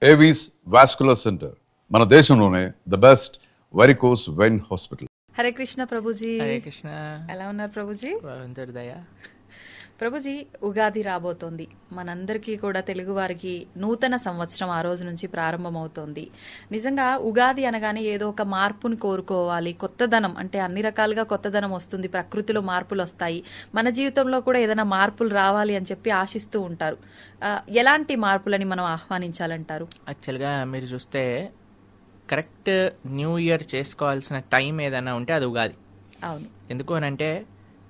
Avis vascular centre మన దేశంలోనే the best varicose vein hospital. Hare Krishna Prabhuji. Hare Krishna. ఎలా ఉన్నారు ప్రభుజీ? దయా ప్రభుజీ, ఉగాది రాబోతోంది. మనందరికీ కూడా తెలుగు వారికి నూతన సంవత్సరం ఆ రోజు నుంచి ప్రారంభమవుతోంది. నిజంగా ఉగాది అనగానే ఏదో ఒక మార్పుని కోరుకోవాలి, కొత్తదనం అంటే అన్ని రకాలుగా కొత్తదనం వస్తుంది, ప్రకృతిలో మార్పులు వస్తాయి, మన జీవితంలో కూడా ఏదైనా మార్పులు రావాలి అని చెప్పి ఆశిస్తూ ఉంటారు. ఎలాంటి మార్పులని మనం ఆహ్వానించాలంటారు? యాక్చువల్గా మీరు చూస్తే కరెక్ట్ న్యూ ఇయర్ చేసుకోవాల్సిన టైం ఏదైనా ఉంటే అది ఉగాది. అవును. ఎందుకు అనంటే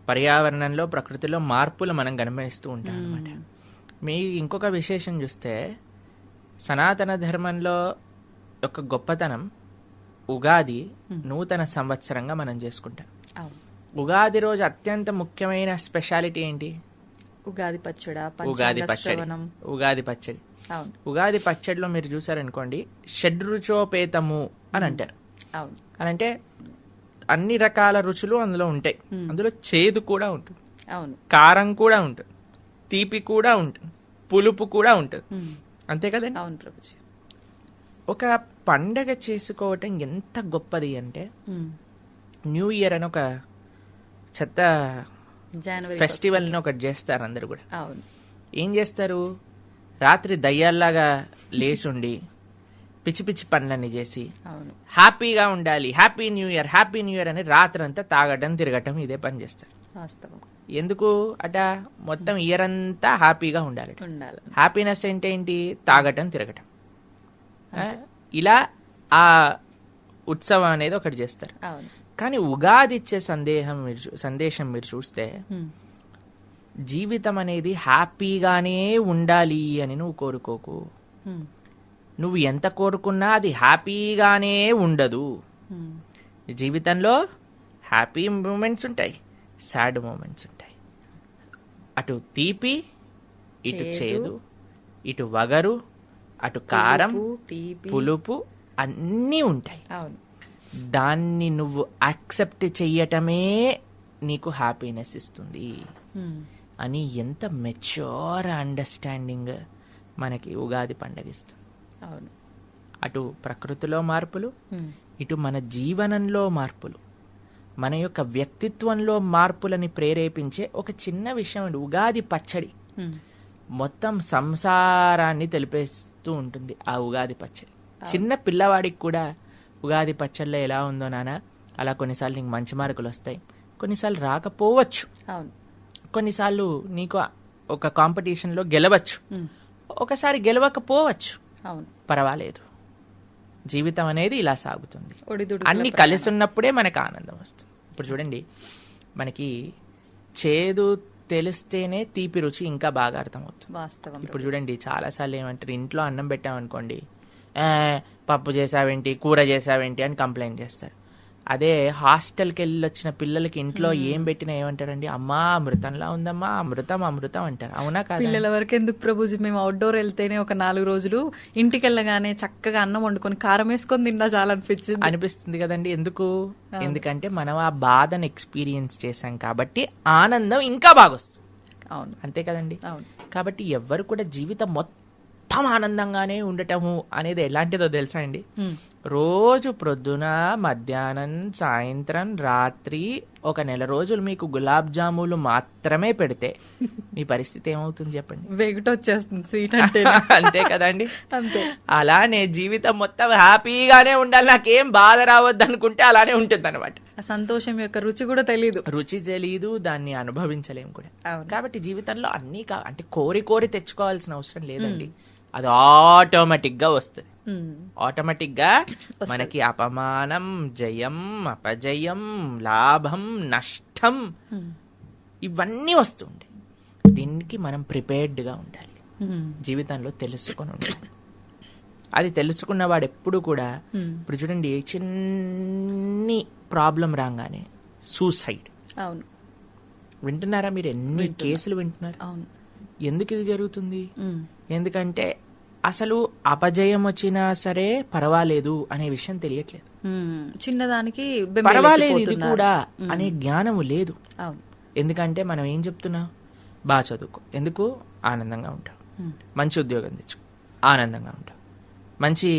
పర్యావరణంలో ప్రకృతిలో మార్పులు మనం గమనిస్తూ ఉంటాం అనమాట. మీ ఇంకొక విశేషం చూస్తే సనాతన ధర్మంలో ఒక గొప్పతనం ఉగాది నూతన సంవత్సరంగా మనం చేసుకుంటాం. ఉగాది రోజు అత్యంత ముఖ్యమైన స్పెషాలిటీ ఏంటి? ఉగాది పచ్చడి. ఉగాది పచ్చడి. ఉగాది పచ్చడిలో మీరు చూసారనుకోండి, షడ్రుచోపేతము అని అంటారు. అని అంటే అన్ని రకాల రుచులు అందులో ఉంటాయి. అందులో చేదు కూడా ఉంటుంది, కారం కూడా ఉంటుంది, తీపి కూడా ఉంటుంది, పులుపు కూడా ఉంటుంది. అంతే కదండి? అవును ప్రభుజీ. ఒక పండగ చేసుకోవటం ఎంత గొప్పది అంటే, న్యూ ఇయర్ అని ఒక చెత్త ఫెస్టివల్ ని ఒకటి చేస్తారు అందరు కూడా. ఏం చేస్తారు? రాత్రి దయ్యాల్లాగా లేచుండి పిచ్చి పిచ్చి పనులన్నీ చేసి హ్యాపీగా ఉండాలి, హ్యాపీ న్యూ ఇయర్ అని రాత్రంతా తాగటం తిరగటం ఇదే పని చేస్తారు. ఎందుకు అట? మొత్తం ఇయర్ అంతా హ్యాపీగా ఉండాలి. హ్యాపీనెస్ ఏంటి? తాగటం తిరగటం. ఇలా ఆ ఉత్సవం అనేది ఒకటి చేస్తారు. కానీ ఉగాది ఇచ్చే సందేశం మీరు చూస్తే, జీవితం అనేది హ్యాపీగానే ఉండాలి అని నువ్వు కోరుకోకు. నువ్వు ఎంత కోరుకున్నా అది హ్యాపీగానే ఉండదు. జీవితంలో హ్యాపీ మూమెంట్స్ ఉంటాయి, సాడ్ మూమెంట్స్ ఉంటాయి. అటు తీపి, ఇటు చేదు, ఇటు వగరు, అటు కారం, పులుపు అన్నీ ఉంటాయి. దాన్ని నువ్వు యాక్సెప్ట్ చెయ్యటమే నీకు హ్యాపీనెస్ ఇస్తుంది అని ఎంత మెచ్యూర్ అండర్స్టాండింగ్ మనకి ఉగాది పండగ ఇస్తుంది. అటు ప్రకృతిలో మార్పులు, ఇటు మన జీవనంలో మార్పులు, మన యొక్క వ్యక్తిత్వంలో మార్పులని ప్రేరేపించే ఒక చిన్న విషయం అండి ఉగాది పచ్చడి. మొత్తం సంసారాన్ని తెలిపేస్తూ ఉంటుంది ఆ ఉగాది పచ్చడి. చిన్న పిల్లవాడికి కూడా ఉగాది పచ్చడిలో ఎలా ఉందో నాన్న, అలా కొన్నిసార్లు నీకు మంచి మార్కులు వస్తాయి, కొన్నిసార్లు రాకపోవచ్చు, కొన్నిసార్లు నీకు ఒక కాంపిటీషన్లో గెలవచ్చు, ఒకసారి గెలవకపోవచ్చు, పర్వాలేదు. జీవితం అనేది ఇలా సాగుతుంది. అన్ని కలిసి ఉన్నప్పుడే మనకు ఆనందం వస్తుంది. ఇప్పుడు చూడండి, మనకి చేదు తెలిస్తేనే తీపి రుచి ఇంకా బాగా అర్థమవుతుంది. ఇప్పుడు చూడండి, చాలాసార్లు ఏమంటారు, ఇంట్లో అన్నం పెట్టామనుకోండి, పప్పు చేసావేంటి, కూర చేసావేంటి అని కంప్లైంట్ చేస్తారు. అదే హాస్టల్కి వెళ్ళి వచ్చిన పిల్లలకి ఇంట్లో ఏం పెట్టినా ఏమంటారండి, అమ్మా అమృతంలా ఉందమ్మా, అమృతం అమృతం అంటారు. అవునా కాదు? పిల్లల వరకు ఎందుకు ప్రభుజీ, మేము అవుట్డోర్ వెళ్తేనే ఒక 4 రోజులు ఇంటికి వెళ్ళగానే చక్కగా అన్నం వండుకొని కారం వేసుకొని తిన్నా చాలా అనిపిస్తుంది కదండి. ఎందుకంటే మనం ఆ బాధను ఎక్స్పీరియన్స్ చేశాం కాబట్టి ఆనందం ఇంకా బాగా వస్తుంది. అవును, అంతే కదండి. కాబట్టి ఎవ్వరు కూడా జీవితం మొత్తం ఆనందంగానే ఉండటము అనేది ఎలాంటిదో తెలుసా అండి? రోజు ప్రొద్దున, మధ్యాహ్నం, సాయంత్రం, రాత్రి ఒక 1 నెల రోజులు మీకు గులాబ్ జాములు మాత్రమే పెడితే మీ పరిస్థితి ఏమవుతుంది చెప్పండి? వెగటొచ్చేస్తుంది స్వీట్ అంటే. అంతే కదండి. అంతే. అలానే జీవితం మొత్తం హ్యాపీగానే ఉండాలి, నాకేం బాధ రావద్దు అనుకుంటే అలానే ఉంటుంది అనమాట. సంతోషం యొక్క రుచి కూడా తెలీదు, దాన్ని అనుభవించలేము కూడా. కాబట్టి జీవితంలో అన్నీ అంటే కోరి తెచ్చుకోవాల్సిన అవసరం లేదండి. అది ఆటోమేటిక్ గా వస్తుంది. ఆటోమేటిక్ గా మనకి అపమానం, జయం, అపజయం, లాభం, నష్టం ఇవన్నీ వస్తుంటాయి. దీనికి మనం ప్రిపేర్డ్ గా ఉండాలి, జీవితంలో తెలుసుకొని ఉండాలి. అది తెలుసుకున్న వాడు ఎప్పుడు కూడా, ఇప్పుడు చూడండి, చిన్ని ప్రాబ్లం రాగానే సూసైడ్. అవును, వింటున్నారా మీరు? ఎన్ని కేసులు వింటున్నారు? ఎందుకు ఇది జరుగుతుంది? ఎందుకంటే అసలు అపజయం వచ్చినా సరే పర్వాలేదు అనే విషయం తెలియట్లేదు. చిన్నదానికి పర్వాలేదు ఇది కూడా అనే జ్ఞానము లేదు. ఎందుకంటే మనం ఏం చెప్తున్నాం? బాగా చదువుకో, ఎందుకు? ఆనందంగా ఉంటావు. మంచి ఉద్యోగం తెచ్చుకో, ఆనందంగా ఉంటావు. మంచి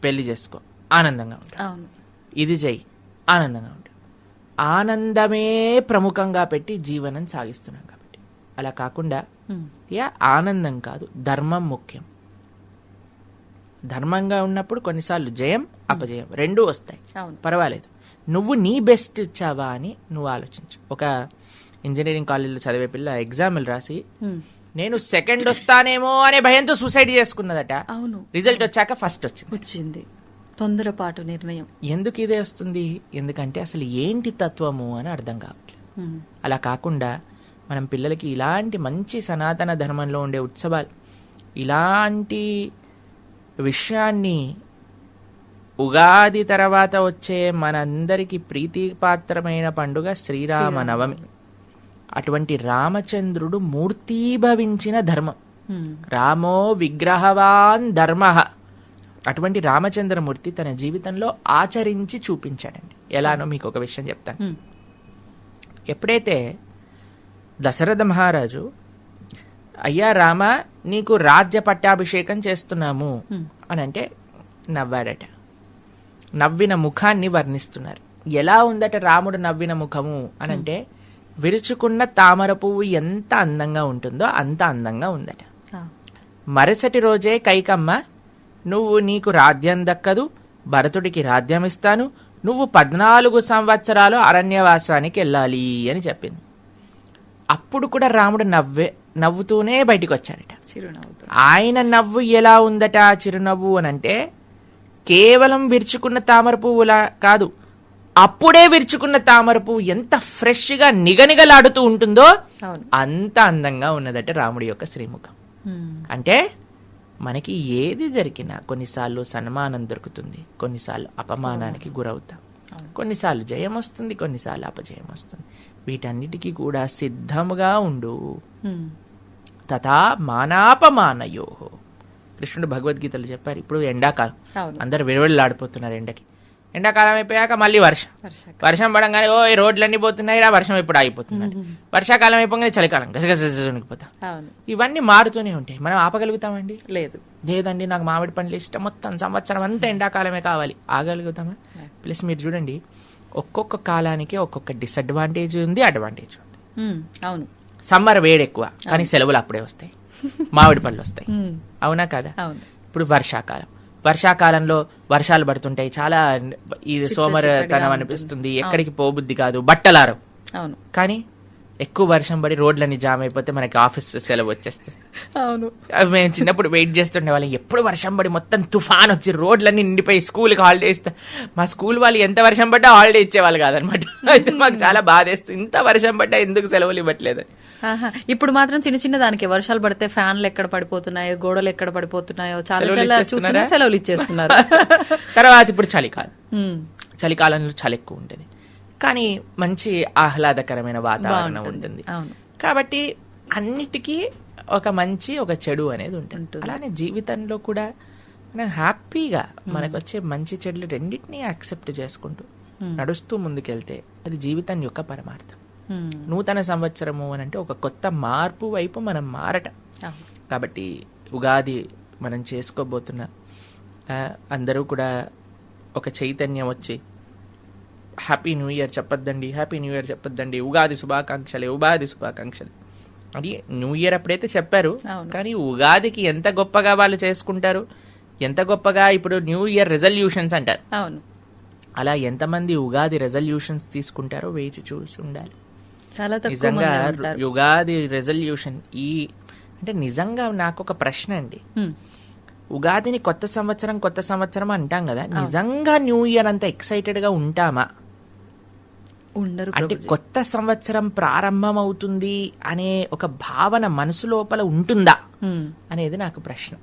పెళ్లి చేసుకో, ఆనందంగా ఉంటా. అవును. ఇది చెయ్యి, ఆనందంగా ఉంటా. ఆనందమే ప్రముఖంగా పెట్టి జీవనం సాగిస్తున్నాం కాబట్టి. అలా కాకుండా ఆనందం కాదు, ధర్మం ముఖ్యం. ధర్మంగా ఉన్నప్పుడు కొన్నిసార్లు జయం అపజయం రెండూ వస్తాయి, పర్వాలేదు. నువ్వు నీ బెస్ట్ ఇచ్చావా అని నువ్వు ఆలోచించు. ఒక ఇంజనీరింగ్ కాలేజీలో చదివే పిల్ల ఎగ్జామ్లు రాసి నేను సెకండ్ వస్తానేమో అనే భయంతో సూసైడ్ చేసుకున్నదట. అవును. రిజల్ట్ వచ్చాక ఫస్ట్ వచ్చింది. తొందరపాటు నిర్ణయం. ఎందుకు ఇదే వస్తుంది? ఎందుకంటే అసలు ఏంటి తత్వము అని అర్థం కావట్లేదు. అలా కాకుండా మనం పిల్లలకి ఇలాంటి మంచి సనాతన ధర్మంలో ఉండే ఉత్సవాలు, ఇలాంటి విషయాన్ని ఉగాది తర్వాత వచ్చే మనందరికీ ప్రీతిపాత్రమైన పండుగ శ్రీరామనవమి. అటువంటి రామచంద్రుడు మూర్తీభవించిన ధర్మం. రామో విగ్రహవాన్ ధర్మ. అటువంటి రామచంద్రమూర్తి తన జీవితంలో ఆచరించి చూపించాడండి. ఎలానో మీకు ఒక విషయం చెప్తాను. ఎప్పుడైతే దశరథ మహారాజు అయ్యా రామ నీకు రాజ్య పట్టాభిషేకం చేస్తున్నాము అని అంటే నవ్వాడట. నవ్విన ముఖాన్ని వర్ణిస్తున్నారు. ఎలా ఉందట రాముడు నవ్విన ముఖము అని అంటే విరుచుకున్న తామర పువ్వు ఎంత అందంగా ఉంటుందో అంత అందంగా ఉందట. మరుసటి రోజే కైకమ్మ నువ్వు నీకు రాజ్యం దక్కదు, భరతుడికి రాజ్యం ఇస్తాను, నువ్వు 14 సంవత్సరాలు అరణ్యవాసానికి వెళ్ళాలి అని చెప్పింది. అప్పుడు కూడా రాముడు నవ్వుతూనే బయటికి వచ్చాడట. ఆయన నవ్వు ఎలా ఉందట చిరునవ్వు అని అంటే కేవలం విరుచుకున్న తామర పువ్వులా కాదు, అప్పుడే విరుచుకున్న తామర పువ్వు ఎంత ఫ్రెష్ గా నిగనిగలాడుతూ ఉంటుందో అంత అందంగా ఉన్నదట రాముడి యొక్క శ్రీముఖం. అంటే మనకి ఏది జరిగినా కొన్నిసార్లు సన్మానం దొరుకుతుంది, కొన్నిసార్లు అపమానానికి గురవుతాం, కొన్నిసార్లు జయం వస్తుంది, కొన్నిసార్లు అపజయం వస్తుంది. వీటన్నిటికీ కూడా సిద్ధముగా ఉండు. తథా మానాపమానయో. కృష్ణుడు భగవద్గీతలు చెప్పారు. ఇప్పుడు ఎండాకాలం, అందరు విరవెళ్ళాడిపోతున్నారు ఎండకి. ఎండాకాలం అయిపోయాక మళ్ళీ వర్షం పడంగానే ఓ ఈ రోడ్లన్నీ పోతున్నాయి, వర్షం ఎప్పుడు ఆగిపోతుంది. వర్షాకాలం అయిపోగానే చలికాలం గసగసపోతా. ఇవన్నీ మారుతూనే ఉంటాయి. మనం ఆపగలుగుతామండి? లేదండి, నాకు మామిడి పండ్లు ఇష్టం, మొత్తం సంవత్సరం అంతా ఎండాకాలమే కావాలి. ఆగలుగుతామా? ప్లస్ మీరు చూడండి, ఒక్కొక్క కాలానికి ఒక్కొక్క డిసడ్వాంటేజ్ ఉంది, అడ్వాంటేజ్ ఉంది. అవును. సమ్మర్ వేడి ఎక్కువ, కానీ సెలవులు అప్పుడే వస్తాయి, మామిడి పళ్ళు వస్తాయి. అవునా కదా? ఇప్పుడు వర్షాకాలంలో వర్షాలు పడుతుంటాయి, చాలా ఇది సోమరతనం అనిపిస్తుంది, ఎక్కడికి పోబుద్ది కాదు, బట్టలారు. కానీ ఎక్కువ వర్షం పడి రోడ్లన్నీ జామ్ అయిపోతే మనకి ఆఫీస్ సెలవు వచ్చేస్తుంది. అవును. మేము చిన్నప్పుడు వెయిట్ చేస్తుండే వాళ్ళం, ఎప్పుడు వర్షం పడి మొత్తం తుఫాన్ వచ్చి రోడ్లన్నీ నిండిపోయి స్కూల్కి హాలిడే ఇస్తా. మా స్కూల్ వాళ్ళు ఎంత వర్షం పడ్డా హాలిడే ఇచ్చేవాళ్ళు కాదనమాట. అయితే మాకు చాలా బాధేస్తుంది, ఇంత వర్షం పడ్డా ఎందుకు సెలవులు ఇవ్వట్లేదని. ఇప్పుడు మాత్రం చిన్న చిన్న దానికి వర్షాలు పడితే ఫ్యాన్లు ఎక్కడ పడిపోతున్నాయో, గోడలు ఎక్కడ పడిపోతున్నాయో చాలా సెలవులు ఇచ్చేస్తున్నారు. తర్వాత ఇప్పుడు చలికాలంలో చలి ఎక్కువ ఉంటుంది, కానీ మంచి ఆహ్లాదకరమైన వాతావరణం ఉంటుంది. కాబట్టి అన్నిటికీ ఒక మంచి ఒక చెడు అనేది ఉంటుంది. అలానే జీవితంలో కూడా మనం హ్యాపీగా మనకు వచ్చే మంచి చెడులు రెండింటినీ యాక్సెప్ట్ చేసుకుంటూ నడుస్తూ ముందుకెళ్తే అది జీవితం యొక్క పరమార్థం. నూతన సంవత్సరము అని అంటే ఒక కొత్త మార్పు వైపు మనం మారటం. కాబట్టి ఉగాది మనం చేసుకోబోతున్న అందరూ కూడా ఒక చైతన్యం వచ్చి హ్యాపీ న్యూ ఇయర్ చెప్పొద్దండి, హ్యాపీ న్యూ ఇయర్ చెప్పొద్దండి, ఉగాది శుభాకాంక్షలు అని న్యూ ఇయర్ అప్పుడైతే చెప్పారు. కానీ ఉగాదికి ఎంత గొప్పగా వాళ్ళు చేసుకుంటారు, ఎంత గొప్పగా ఇప్పుడు న్యూ ఇయర్ రెజల్యూషన్స్ అంటారు. అలా ఎంతమంది ఉగాది రెజల్యూషన్స్ తీసుకుంటారో వేచి చూసి ఉండాలి. నిజంగా ఉగాది రెజల్యూషన్ అంటే నిజంగా నాకు ఒక ప్రశ్న అండి. ఉగాదిని కొత్త సంవత్సరం అంటాం కదా, నిజంగా న్యూ ఇయర్ అంత ఎక్సైటెడ్ గా ఉంటామా? అంటే కొత్త సంవత్సరం ప్రారంభం అవుతుంది అనే ఒక భావన మనసు లోపల ఉంటుందా అనేది నాకు ప్రశ్న.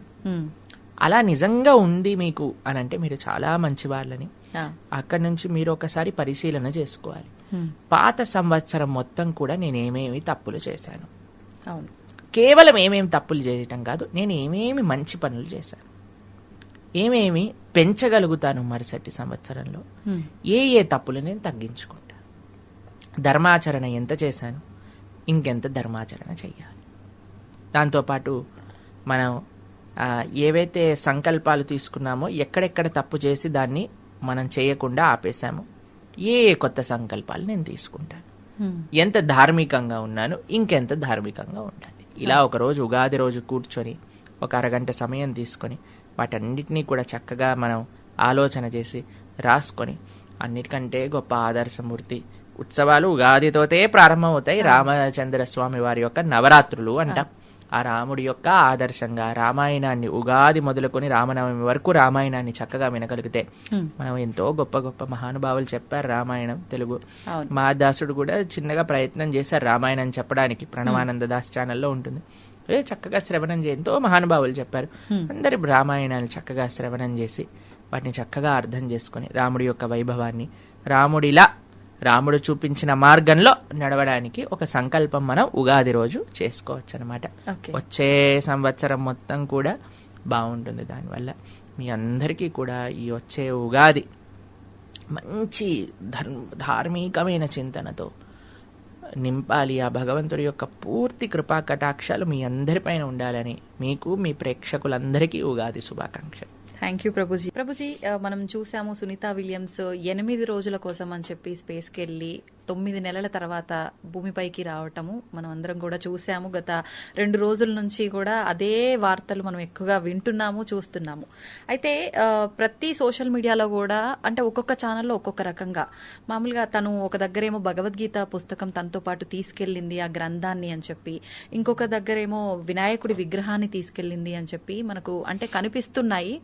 అలా నిజంగా ఉంది మీకు అని అంటే మీరు చాలా మంచి వాళ్ళని. అక్కడి నుంచి మీరు ఒకసారి పరిశీలన చేసుకోవాలి. పాత సంవత్సరం మొత్తం కూడా నేనేమేమి తప్పులు చేశాను, కేవలం ఏమేమి తప్పులు చేయటం కాదు, నేను ఏమేమి మంచి పనులు చేశాను, ఏమేమి పెంచగలుగుతాను మరుసటి సంవత్సరంలో, ఏ తప్పులు నేను తగ్గించుకుంటా, ధర్మాచరణ ఎంత చేశాను, ఇంకెంత ధర్మాచరణ చెయ్యాలి. దాంతోపాటు మనం ఏవైతే సంకల్పాలు తీసుకున్నామో ఎక్కడెక్కడ తప్పు చేసి దాన్ని మనం చేయకుండా ఆపేశాము, ఏ కొత్త సంకల్పాలు నేను తీసుకుంటాను, ఎంత ధార్మికంగా ఉన్నాను, ఇంకెంత ధార్మికంగా ఉండాలి. ఇలా ఒకరోజు ఉగాది రోజు కూర్చొని ఒక అరగంట సమయం తీసుకొని వాటన్నిటినీ కూడా చక్కగా మనం ఆలోచన చేసి రాసుకొని, అన్నిటికంటే గొప్ప ఆదర్శమూర్తి ఉత్సవాలు ఉగాదితోటే ప్రారంభమవుతాయి. రామచంద్ర స్వామి వారి యొక్క నవరాత్రులు అంటాం. ఆ రాముడి యొక్క ఆదర్శంగా రామాయణాన్ని ఉగాది మొదలుకొని రామనవమి వరకు రామాయణాన్ని చక్కగా వినగలిగితే మనం ఎంతో గొప్ప గొప్ప మహానుభావులు చెప్పారు రామాయణం తెలుగు. మహాదాసుడు కూడా చిన్నగా ప్రయత్నం చేశారు రామాయణం చెప్పడానికి, ప్రణవానంద దాస్ ఛానల్లో ఉంటుంది. చక్కగా శ్రవణం చేసి ఎంతో మహానుభావులు చెప్పారు. అందరి రామాయణాన్ని చక్కగా శ్రవణం చేసి వాటిని చక్కగా అర్థం చేసుకొని రాముడి యొక్క వైభవాన్ని రాముడిలా రాముడు చూపించిన మార్గంలో నడవడానికి ఒక సంకల్పం మనం ఉగాది రోజు చేసుకోవచ్చు అనమాట. వచ్చే సంవత్సరం మొత్తం కూడా బాగుంటుంది. దానివల్ల మీ అందరికీ కూడా ఈ వచ్చే ఉగాది మంచి ధార్మికమైన చింతనతో నింపాలి. ఆ భగవంతుడి యొక్క పూర్తి కృపా కటాక్షాలు మీ అందరిపైన ఉండాలని మీకు మీ ప్రేక్షకులందరికీ ఉగాది శుభాకాంక్షలు. Thank you Prabhuji. ప్రభుజీ, మనం చూసాము సునీత విలియమ్స్ 8 రోజుల కోసం అని చెప్పి స్పేస్కి వెళ్ళి 9 నెలల తర్వాత భూమిపైకి రావటము మనం అందరం కూడా చూసాము. గత 2 రోజుల నుంచి కూడా అదే వార్తలు మనం ఎక్కువగా వింటున్నాము, చూస్తున్నాము. అయితే ప్రతి సోషల్ మీడియాలో కూడా అంటే ఒక్కొక్క ఛానల్లో ఒక్కొక్క రకంగా, మామూలుగా తను ఒక దగ్గరేమో భగవద్గీత పుస్తకం తనతో పాటు తీసుకెళ్ళింది ఆ గ్రంథాన్ని అని చెప్పి, ఇంకొక దగ్గరేమో వినాయకుడి విగ్రహాన్ని తీసుకెళ్ళింది అని చెప్పి మనకు అంటే కనిపిస్తున్నాయి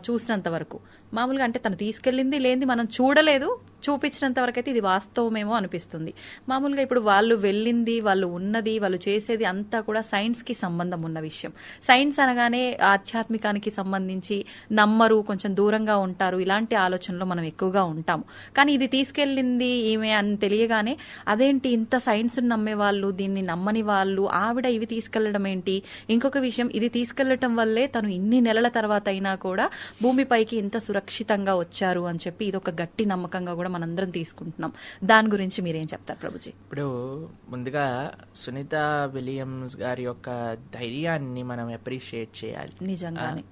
చూసినంత వరకు. మామూలుగా అంటే తను తీసుకెళ్ళింది లేనిది మనం చూడలేదు, చూపించినంత వరకు అయితే ఇది వాస్తవమేమో అనిపిస్తుంది. మామూలుగా ఇప్పుడు వాళ్ళు వెళ్ళింది, వాళ్ళు ఉన్నది, వాళ్ళు చేసేది అంతా కూడా సైన్స్కి సంబంధం ఉన్న విషయం. సైన్స్ అనగానే ఆధ్యాత్మికానికి సంబంధించి నమ్మరు, కొంచెం దూరంగా ఉంటారు, ఇలాంటి ఆలోచనలో మనం ఎక్కువగా ఉంటాము. కానీ ఇది తీసుకెళ్ళింది ఈమె అని తెలియగానే అదేంటి ఇంత సైన్స్ నమ్మే వాళ్ళు, దీన్ని నమ్మని వాళ్ళు ఆవిడ ఇవి తీసుకెళ్లడం ఏంటి? ఇంకొక విషయం, ఇది తీసుకెళ్లటం వల్లే తను ఇన్ని నెలల తర్వాత అయినా కూడా భూమిపైకి ఇంత సురక్షితంగా వచ్చారు అని చెప్పి ఇది ఒక గట్టి నమ్మకంగా కూడా మనందరం తీసుకుంటున్నాం. దాని గురించి మీరేం చెప్తారు ప్రభుజీ? ఇప్పుడు ముందుగా సునీత విలియమ్స్ గారి యొక్క ధైర్యాన్ని మనం అప్రిషియేట్ చేయాలి. నిజంగానే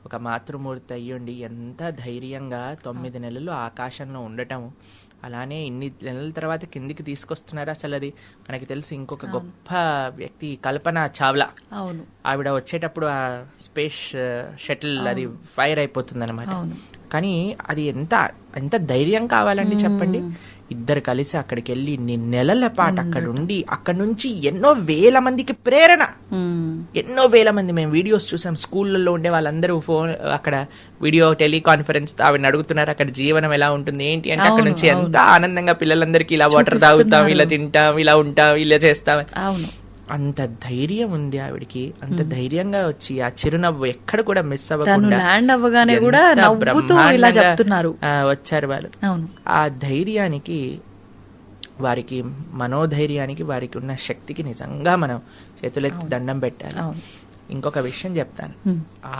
ఒక మాతృమూర్తి అయ్యుండి ఎంత ధైర్యంగా 9 నెలలు ఆకాశంలో ఉండటం, అలానే ఇన్ని నెలల తర్వాత కిందికి తీసుకొస్తున్నారు. అసలు అది మనకి తెలిసి ఇంకొక గొప్ప వ్యక్తి కల్పన చావ్లా. అవును, ఆవిడ వచ్చేటప్పుడు ఆ స్పేస్ షటిల్ అది ఫైర్ అయిపోతుంది అనమాట. కానీ అది ఎంత ధైర్యం కావాలండి చెప్పండి. ఇద్దరు కలిసి అక్కడికి వెళ్ళి నెలల పాటు అక్కడి నుంచి ఎన్నో వేల మందికి ప్రేరణ, ఎన్నో వేల మంది మేము వీడియోస్ చూసాం. స్కూళ్ళల్లో ఉండే వాళ్ళందరూ ఫోన్ అక్కడ వీడియో టెలికాన్ఫరెన్స్ ఆవిడని అడుగుతున్నారు అక్కడ జీవనం ఎలా ఉంటుంది ఏంటి అంటే, అక్కడ నుంచి ఎంత ఆనందంగా పిల్లలందరికీ ఇలా వాటర్ తాగుతాం, ఇలా తింటాం, ఇలా ఉంటాం, ఇలా చేస్తాం. అవును, అంత ధైర్యం ఉంది ఆవిడికి. అంత ధైర్యంగా వచ్చి ఆ చిరునవ్వు ఎక్కడ కూడా మిస్ అవ్వకుండా వచ్చారు వాళ్ళు. ఆ ధైర్యానికి, వారికి మనోధైర్యానికి, వారికి ఉన్న శక్తికి నిజంగా మనం చేతులెత్తి దండం పెట్టాలి. ఇంకొక విషయం చెప్తాను.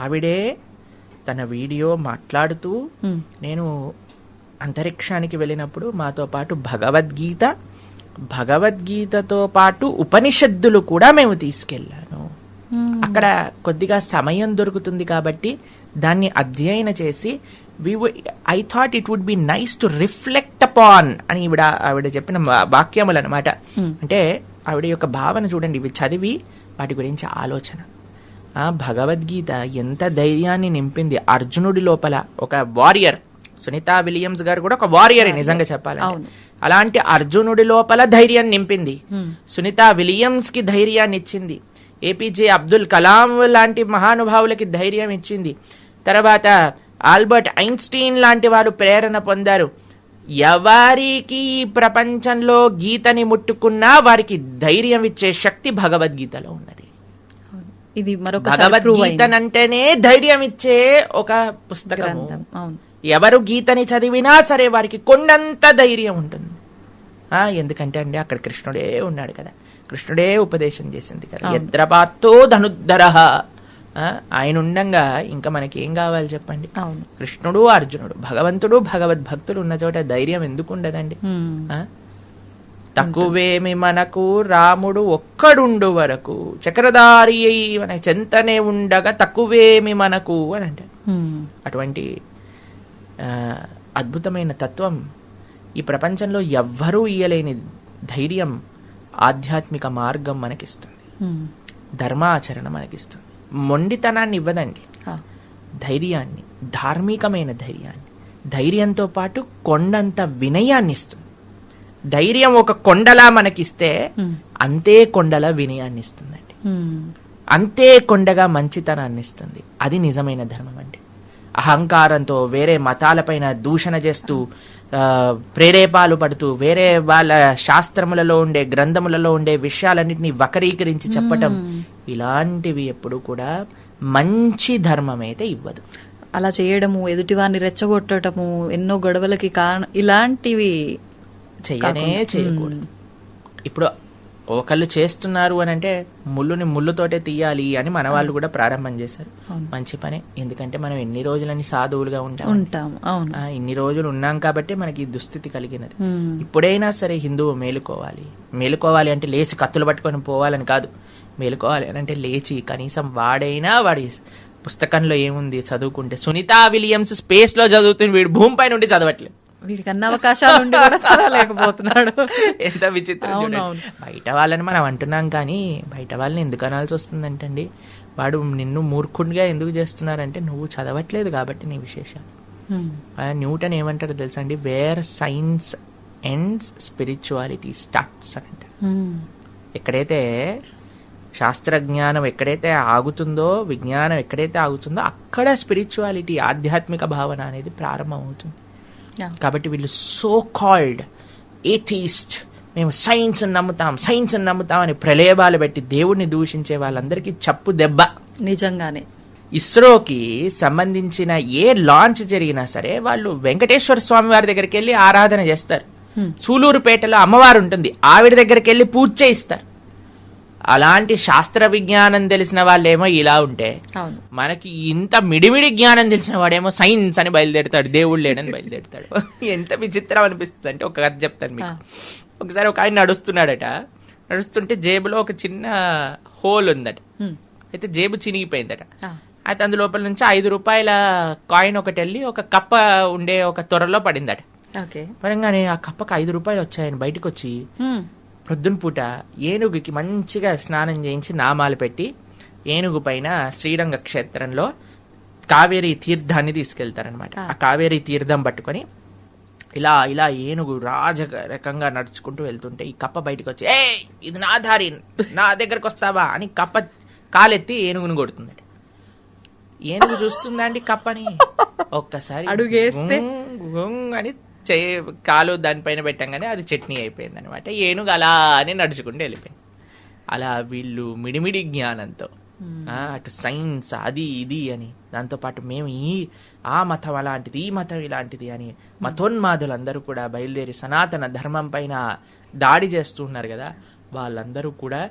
ఆవిడే తన వీడియో మాట్లాడుతూ, నేను అంతరిక్షానికి వెళ్ళినప్పుడు మాతో పాటు భగవద్గీతతో పాటు ఉపనిషత్తులు కూడా మేము తీసుకెళ్ళాను. అక్కడ కొద్దిగా సమయం దొరుకుతుంది కాబట్టి దాన్ని అధ్యయనం చేసి I thought it would be nice to reflect upon అని ఆవిడ చెప్పిన వాక్యములు అనమాట. అంటే ఆవిడ యొక్క భావన చూడండి, ఇవి చదివి వాటి గురించి ఆలోచన. భగవద్గీత ఎంత ధైర్యాన్ని నింపింది అర్జునుడి లోపల. ఒక వారియర్, సునీత విలియమ్స్ గారు కూడా ఒక వారియర్ నిజంగా చెప్పాలంటే. అలాంటి అర్జునుడి లోపల ధైర్యాన్ని నింపింది. సునీత విలియమ్స్ కి ధైర్యాన్ని ఇచ్చింది. ఏపీజే అబ్దుల్ కలాం లాంటి మహానుభావులకి ధైర్యం ఇచ్చింది. తర్వాత ఆల్బర్ట్ ఐన్స్టీన్ లాంటి వారు ప్రేరణ పొందారు. ఎవరికి ప్రపంచంలో గీతని ముట్టుకున్నా వారికి ధైర్యం ఇచ్చే శక్తి భగవద్గీతలో ఉన్నది. ఇది భగవద్గీతనంటేనే ధైర్యం ఇచ్చే ఒక పుస్తకం. ఎవరు గీతని చదివినా సరే వారికి కొండంత ధైర్యం ఉంటుంది. ఎందుకంటే అండి అక్కడ కృష్ణుడే ఉన్నాడు కదా, కృష్ణుడే ఉపదేశం చేసింది కదా. యద్రపాతో ధనుద్ధరః, ఆయన ఉండంగా ఇంకా మనకి ఏం కావాలి చెప్పండి. కృష్ణుడు, అర్జునుడు, భగవంతుడు, భగవద్భక్తులు ఉన్న చోట ధైర్యం ఎందుకు ఉండదండి? తక్కువేమి మనకు రాముడు ఒక్కడుండు వరకు చక్రధారి అయి మన చెంతనే ఉండగా తక్కువేమి మనకు అని అంటారు. అటువంటి అద్భుతమైన తత్వం ఈ ప్రపంచంలో ఎవ్వరూ ఇయ్యలేని ధైర్యం ఆధ్యాత్మిక మార్గం మనకిస్తుంది, ధర్మాచరణ మనకిస్తుంది. మొండితనాన్ని ఇవ్వదండి, ధైర్యాన్ని, ధార్మికమైన ధైర్యాన్ని, ధైర్యంతో పాటు కొండంత వినయాన్ని ఇస్తుంది. ధైర్యం ఒక కొండలా మనకిస్తే అంతే కొండలా వినయాన్ని ఇస్తుందండి, అంతే కొండగా మంచితనాన్ని ఇస్తుంది. అది నిజమైన ధర్మం అండి. అహంకారంతో వేరే మతాలపైన దూషణ చేస్తూ ప్రేరేపాలు పడుతూ వేరే వాళ్ళ శాస్త్రములలో ఉండే గ్రంథములలో ఉండే విషయాలన్నింటినీ వక్రీకరించి చెప్పటం, ఇలాంటివి ఎప్పుడు కూడా మంచి ధర్మం అయితే ఇవ్వదు. అలా చేయడము, ఎదుటివారిని రెచ్చగొట్టడము, ఎన్నో గొడవలకి కారణం ఇలాంటివి చేయకూడదు. ఇప్పుడు ఒకళ్ళు చేస్తున్నారు అని అంటే ముళ్ళుని ముళ్ళుతోటే తీయాలి అని మన వాళ్ళు కూడా ప్రారంభం చేశారు. మంచి పనే, ఎందుకంటే మనం ఎన్ని రోజులని సాధువులుగా ఉంటాం, ఇన్ని రోజులు ఉన్నాం కాబట్టి మనకి ఈ దుస్థితి కలిగినది. ఇప్పుడైనా సరే హిందువు మేలుకోవాలి అంటే లేచి కత్తులు పట్టుకొని పోవాలని కాదు. మేలుకోవాలి అని అంటే లేచి కనీసం వాడైనా వాడి పుస్తకంలో ఏముంది చదువుకుంటే. సునీతా విలియమ్స్ స్పేస్ లో చదువుతుంది, వీడు భూమిపై నుండి చదవట్లేదు. వీడికి అన్ని అవకాశాలు ఉండి కూడా చదవలేకపోతున్నాడు. ఎంత విచిత్రం. బయట వాళ్ళని మనం అంటున్నాం కానీ బయట వాళ్ళని ఎందుకు అనాల్సి వస్తుందంటండి. వాడు నిన్ను మూర్ఖుడిగా ఎందుకు చేస్తున్నారంటే నువ్వు చదవట్లేదు కాబట్టి నీ విశేషాలు. న్యూటన్ ఏమంటారు తెలుసా అండి, where science ends spirituality starts అని అంటారు. ఎక్కడైతే శాస్త్రజ్ఞానం ఎక్కడైతే ఆగుతుందో, విజ్ఞానం ఎక్కడైతే ఆగుతుందో అక్కడ స్పిరిచువాలిటీ, ఆధ్యాత్మిక భావన అనేది ప్రారంభం అవుతుంది. కాబట్టి వీళ్ళు సో కాల్డ్ ఏథీస్ట్, మేము సైన్స్ నమ్ముతాం అని ప్రలేబాలు పెట్టి దేవుడిని దూషించే వాళ్ళందరికీ చప్పు దెబ్బ. నిజంగానే ఇస్రోకి సంబంధించిన ఏ లాంచ్ జరిగినా సరే వాళ్ళు వెంకటేశ్వర స్వామి వారి దగ్గరికి వెళ్ళి ఆరాధన చేస్తారు. సూలూరుపేటలో అమ్మవారు ఉంటుంది, ఆవిడ దగ్గరికి వెళ్ళి పూజ చేయిస్తారు. అలాంటి శాస్త్ర విజ్ఞానం తెలిసిన వాళ్ళేమో ఇలా ఉంటే, మనకి ఇంత మిడిమిడి జ్ఞానం తెలిసిన వాడేమో సైన్స్ అని బయలుదేరుతాడు, దేవుడు లేడని బయలుదేరుతాడు. ఎంత విచిత్రం అనిపిస్తుంది అంటే, ఒక కథ చెప్తాను మీకు. ఒకసారి ఒక ఆయన నడుస్తుంటే జేబులో ఒక చిన్న హోల్ ఉందట. అయితే జేబు చినిగిపోయిందట. అయితే అందులోపల నుంచి 5 రూపాయల కాయిన్ ఒకటి వెళ్ళి ఒక కప్ప ఉండే ఒక త్వరలో పడిందట. పరంగానే ఆ కప్పకి 5 రూపాయలు వచ్చాయని బయటకు వచ్చి ప్రొద్దున పూట ఏనుగుకి మంచిగా స్నానం చేయించి నామాలు పెట్టి ఏనుగు పైన శ్రీరంగ క్షేత్రంలో కావేరీ తీర్థాన్ని తీసుకెళ్తారనమాట. ఆ కావేరీ తీర్థం పట్టుకొని ఇలా ఇలా ఏనుగు రాజరకంగా నడుచుకుంటూ వెళ్తుంటే ఈ కప్ప బయటకు వచ్చి, ఏ ఇది నా దారి, నా దగ్గరకు వస్తావా అని కప్ప కాలెత్తి ఏనుగును కొడుతుందట. ఏనుగు చూస్తుందండి కప్పని, ఒక్కసారి అడుగేస్తే అని కాలు దానిపైన పెట్టంగానే అది చట్నీ అయిపోయింది అనమాట. ఏనుగు అలా అని నడుచుకుంటూ వెళ్ళిపోయింది. అలా వీళ్ళు మిడిమిడి జ్ఞానంతో అటు సైన్స్ అది ఇది అని, దాంతోపాటు మేము ఆ మతం అలాంటిది, ఈ మతం ఇలాంటిది అని మతోన్మాదులందరూ కూడా బయలుదేరి సనాతన ధర్మం పైన దాడి చేస్తూ ఉన్నారు కదా, వాళ్ళందరూ కూడా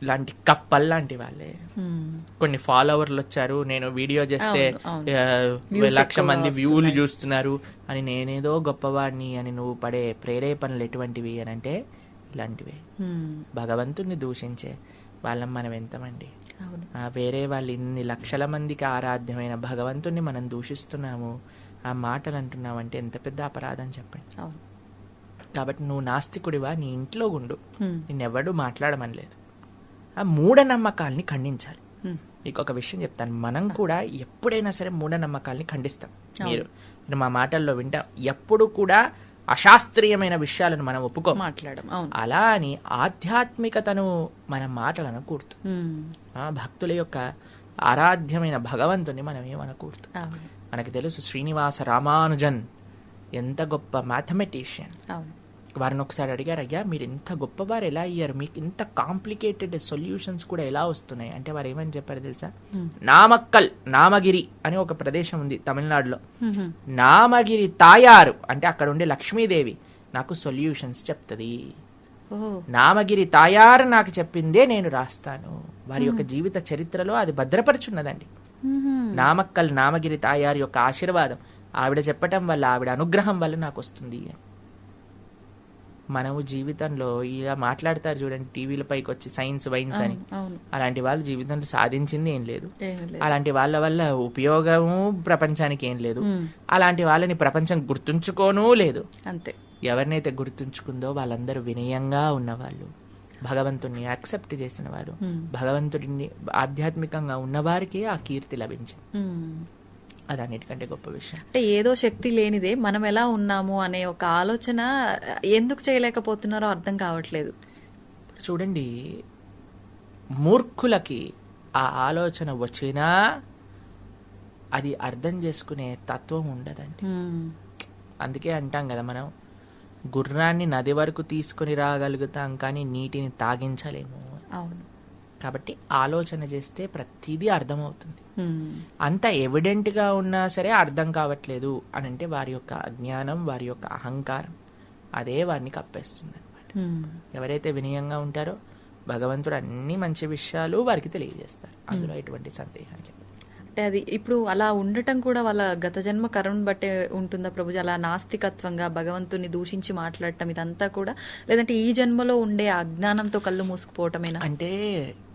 ఇలాంటి కప్పల్లాంటి వాళ్ళే. కొన్ని ఫాలోవర్లు వచ్చారు, నేను వీడియో చేస్తే 1,00,000 మంది వ్యూలు చూస్తున్నారు అని, నేనేదో గొప్పవాడిని అని నువ్వు పడే ప్రేరేపణలు ఎటువంటివి అని అంటే ఇలాంటివే. భగవంతుణ్ణి దూషించే వాళ్ళం మనం ఎంతమంది. వేరే వాళ్ళు ఇన్ని లక్షల మందికి ఆరాధ్యమైన భగవంతుణ్ణి మనం దూషిస్తున్నాము, ఆ మాటలు అంటున్నావు అంటే ఎంత పెద్ద అపరాధం చెప్పండి. కాబట్టి నువ్వు నాస్తికుడివా, నీ ఇంట్లో ఉండు, నిన్నెవడూ మాట్లాడమనలేదు. ఆ మూఢనమ్మకాల్ని ఖండించాలి. మీకు ఒక విషయం చెప్తాను, మనం కూడా ఎప్పుడైనా సరే మూఢనమ్మకాల్ని ఖండిస్తాం. మీరు మా మాటల్లో వింటాం, ఎప్పుడు కూడా అశాస్త్రీయమైన విషయాలను మనం ఒప్పుకో మాట్లాడడం. అలా అని ఆధ్యాత్మికతను మన మాటలను కూర్తు, భక్తుల యొక్క ఆరాధ్యమైన భగవంతుని మనం ఏమనకూడదు. మనకి తెలుసు శ్రీనివాస రామానుజన్ ఎంత గొప్ప మ్యాథమెటిషియన్. వారిని ఒకసారి అడిగారు, అయ్యా మీరు ఇంత గొప్పవారు ఎలా అయ్యారు, మీకు ఇంత కాంప్లికేటెడ్ సొల్యూషన్స్ కూడా ఎలా వస్తున్నాయి అంటే వారు ఏమని చెప్పారు తెలుసా, నామగిరి అని ఒక ప్రదేశం ఉంది తమిళనాడులో, నామగిరి తాయారు అంటే అక్కడ ఉండే లక్ష్మీదేవి నాకు సొల్యూషన్స్ చెప్తుంది, నామగిరి తాయారు నాకు చెప్పిందే నేను రాస్తాను. వారి యొక్క జీవిత చరిత్రలో అది భద్రపరుచున్నదండి. నామగిరి తాయారు యొక్క ఆశీర్వాదం, ఆవిడ చెప్పటం వల్ల, ఆవిడ అనుగ్రహం వల్ల నాకు వస్తుంది. మనము జీవితంలో ఇలా మాట్లాడతారు చూడండి టీవీల పైకి వచ్చి సైన్స్ వైన్స్ అని, అవును, అలాంటి వాళ్ళు జీవితంలో సాధించింది ఏం లేదు. ఏమీ లేదు. అలాంటి వాళ్ళ వల్ల ఉపయోగము ప్రపంచానికి ఏం లేదు. అలాంటి వాళ్ళని ప్రపంచం గుర్తుంచుకోనూ లేదు. అంతే. ఎవరినైతే గుర్తుంచుకుందో వాళ్ళందరూ వినయంగా ఉన్నవాళ్ళు, భగవంతుడిని యాక్సెప్ట్ చేసిన వారు, భగవంతుడిని ఆధ్యాత్మికంగా ఉన్నవారికి ఆ కీర్తి లభించింది. అది అన్నిటికంటే గొప్ప విషయం. అంటే ఏదో శక్తి లేనిదే మనం ఎలా ఉన్నాము అనే ఒక ఆలోచన ఎందుకు చేయలేకపోతున్నారో అర్థం కావట్లేదు. చూడండి, మూర్ఖులకి ఆ ఆలోచన వచ్చినా అది అర్థం చేసుకునే తత్వం ఉండదండి. అందుకే అంటాం కదా, మనం గుర్రాన్ని నది వరకు తీసుకుని రాగలుగుతాం కానీ నీటిని తాగించలేము. అవును. కాబట్టి ఆలోచన చేస్తే ప్రతిదీ అర్థమవుతుంది. అంత ఎవిడెంట్గా ఉన్నా సరే అర్థం కావట్లేదు అని అంటే వారి యొక్క అజ్ఞానం, వారి యొక్క అహంకారం అదే వారిని కప్పేస్తుంది అనమాట. ఎవరైతే వినయంగా ఉంటారో భగవంతుడు అన్ని మంచి విషయాలు వారికి తెలియజేస్తారు, అందులో ఎటువంటి సందేహం లేదు. అంటే అది ఇప్పుడు అలా ఉండటం కూడా వాళ్ళ గత జన్మ కరుణ బట్టే ఉంటుందా ప్రభుజీ? అలా నాస్తికత్వంగా భగవంతుని దూషించి మాట్లాడటం ఇదంతా కూడా, లేదంటే ఈ జన్మలో ఉండే అజ్ఞానంతో కళ్ళు మూసుకుపోవటమేనా? అంటే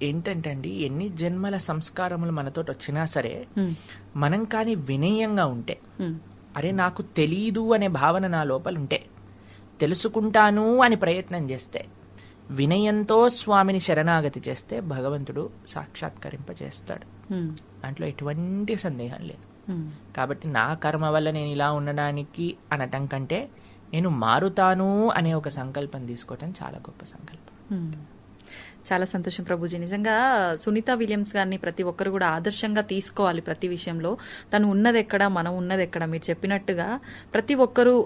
ఏంటంటే అండి, ఎన్ని జన్మల సంస్కారములు మనతో వచ్చినా సరే మనం కానీ వినయంగా ఉంటే, అరే నాకు తెలీదు అనే భావన నా లోపల ఉంటే, తెలుసుకుంటాను అని ప్రయత్నం చేస్తే, వినయంతో స్వామిని శరణాగతి చేస్తే భగవంతుడు సాక్షాత్కరింపజేస్తాడు. దాంట్లో ఎటువంటి సందేహం లేదు. కాబట్టి నా కర్మ వల్ల నేను ఇలా ఉండడానికి అనటం కంటే నేను మారుతాను అనే ఒక సంకల్పం తీసుకోవటం చాలా గొప్ప సంకల్పం. చాలా సంతోషం ప్రభుజీ. నిజంగా సునీత విలియమ్స్ గారిని ప్రతి ఒక్కరు కూడా ఆదర్శంగా తీసుకోవాలి ప్రతి విషయంలో. తను ఉన్నది ఎక్కడ, మనం ఉన్నది ఎక్కడ. మీరు చెప్పినట్టుగా ప్రతి ఒక్కరూ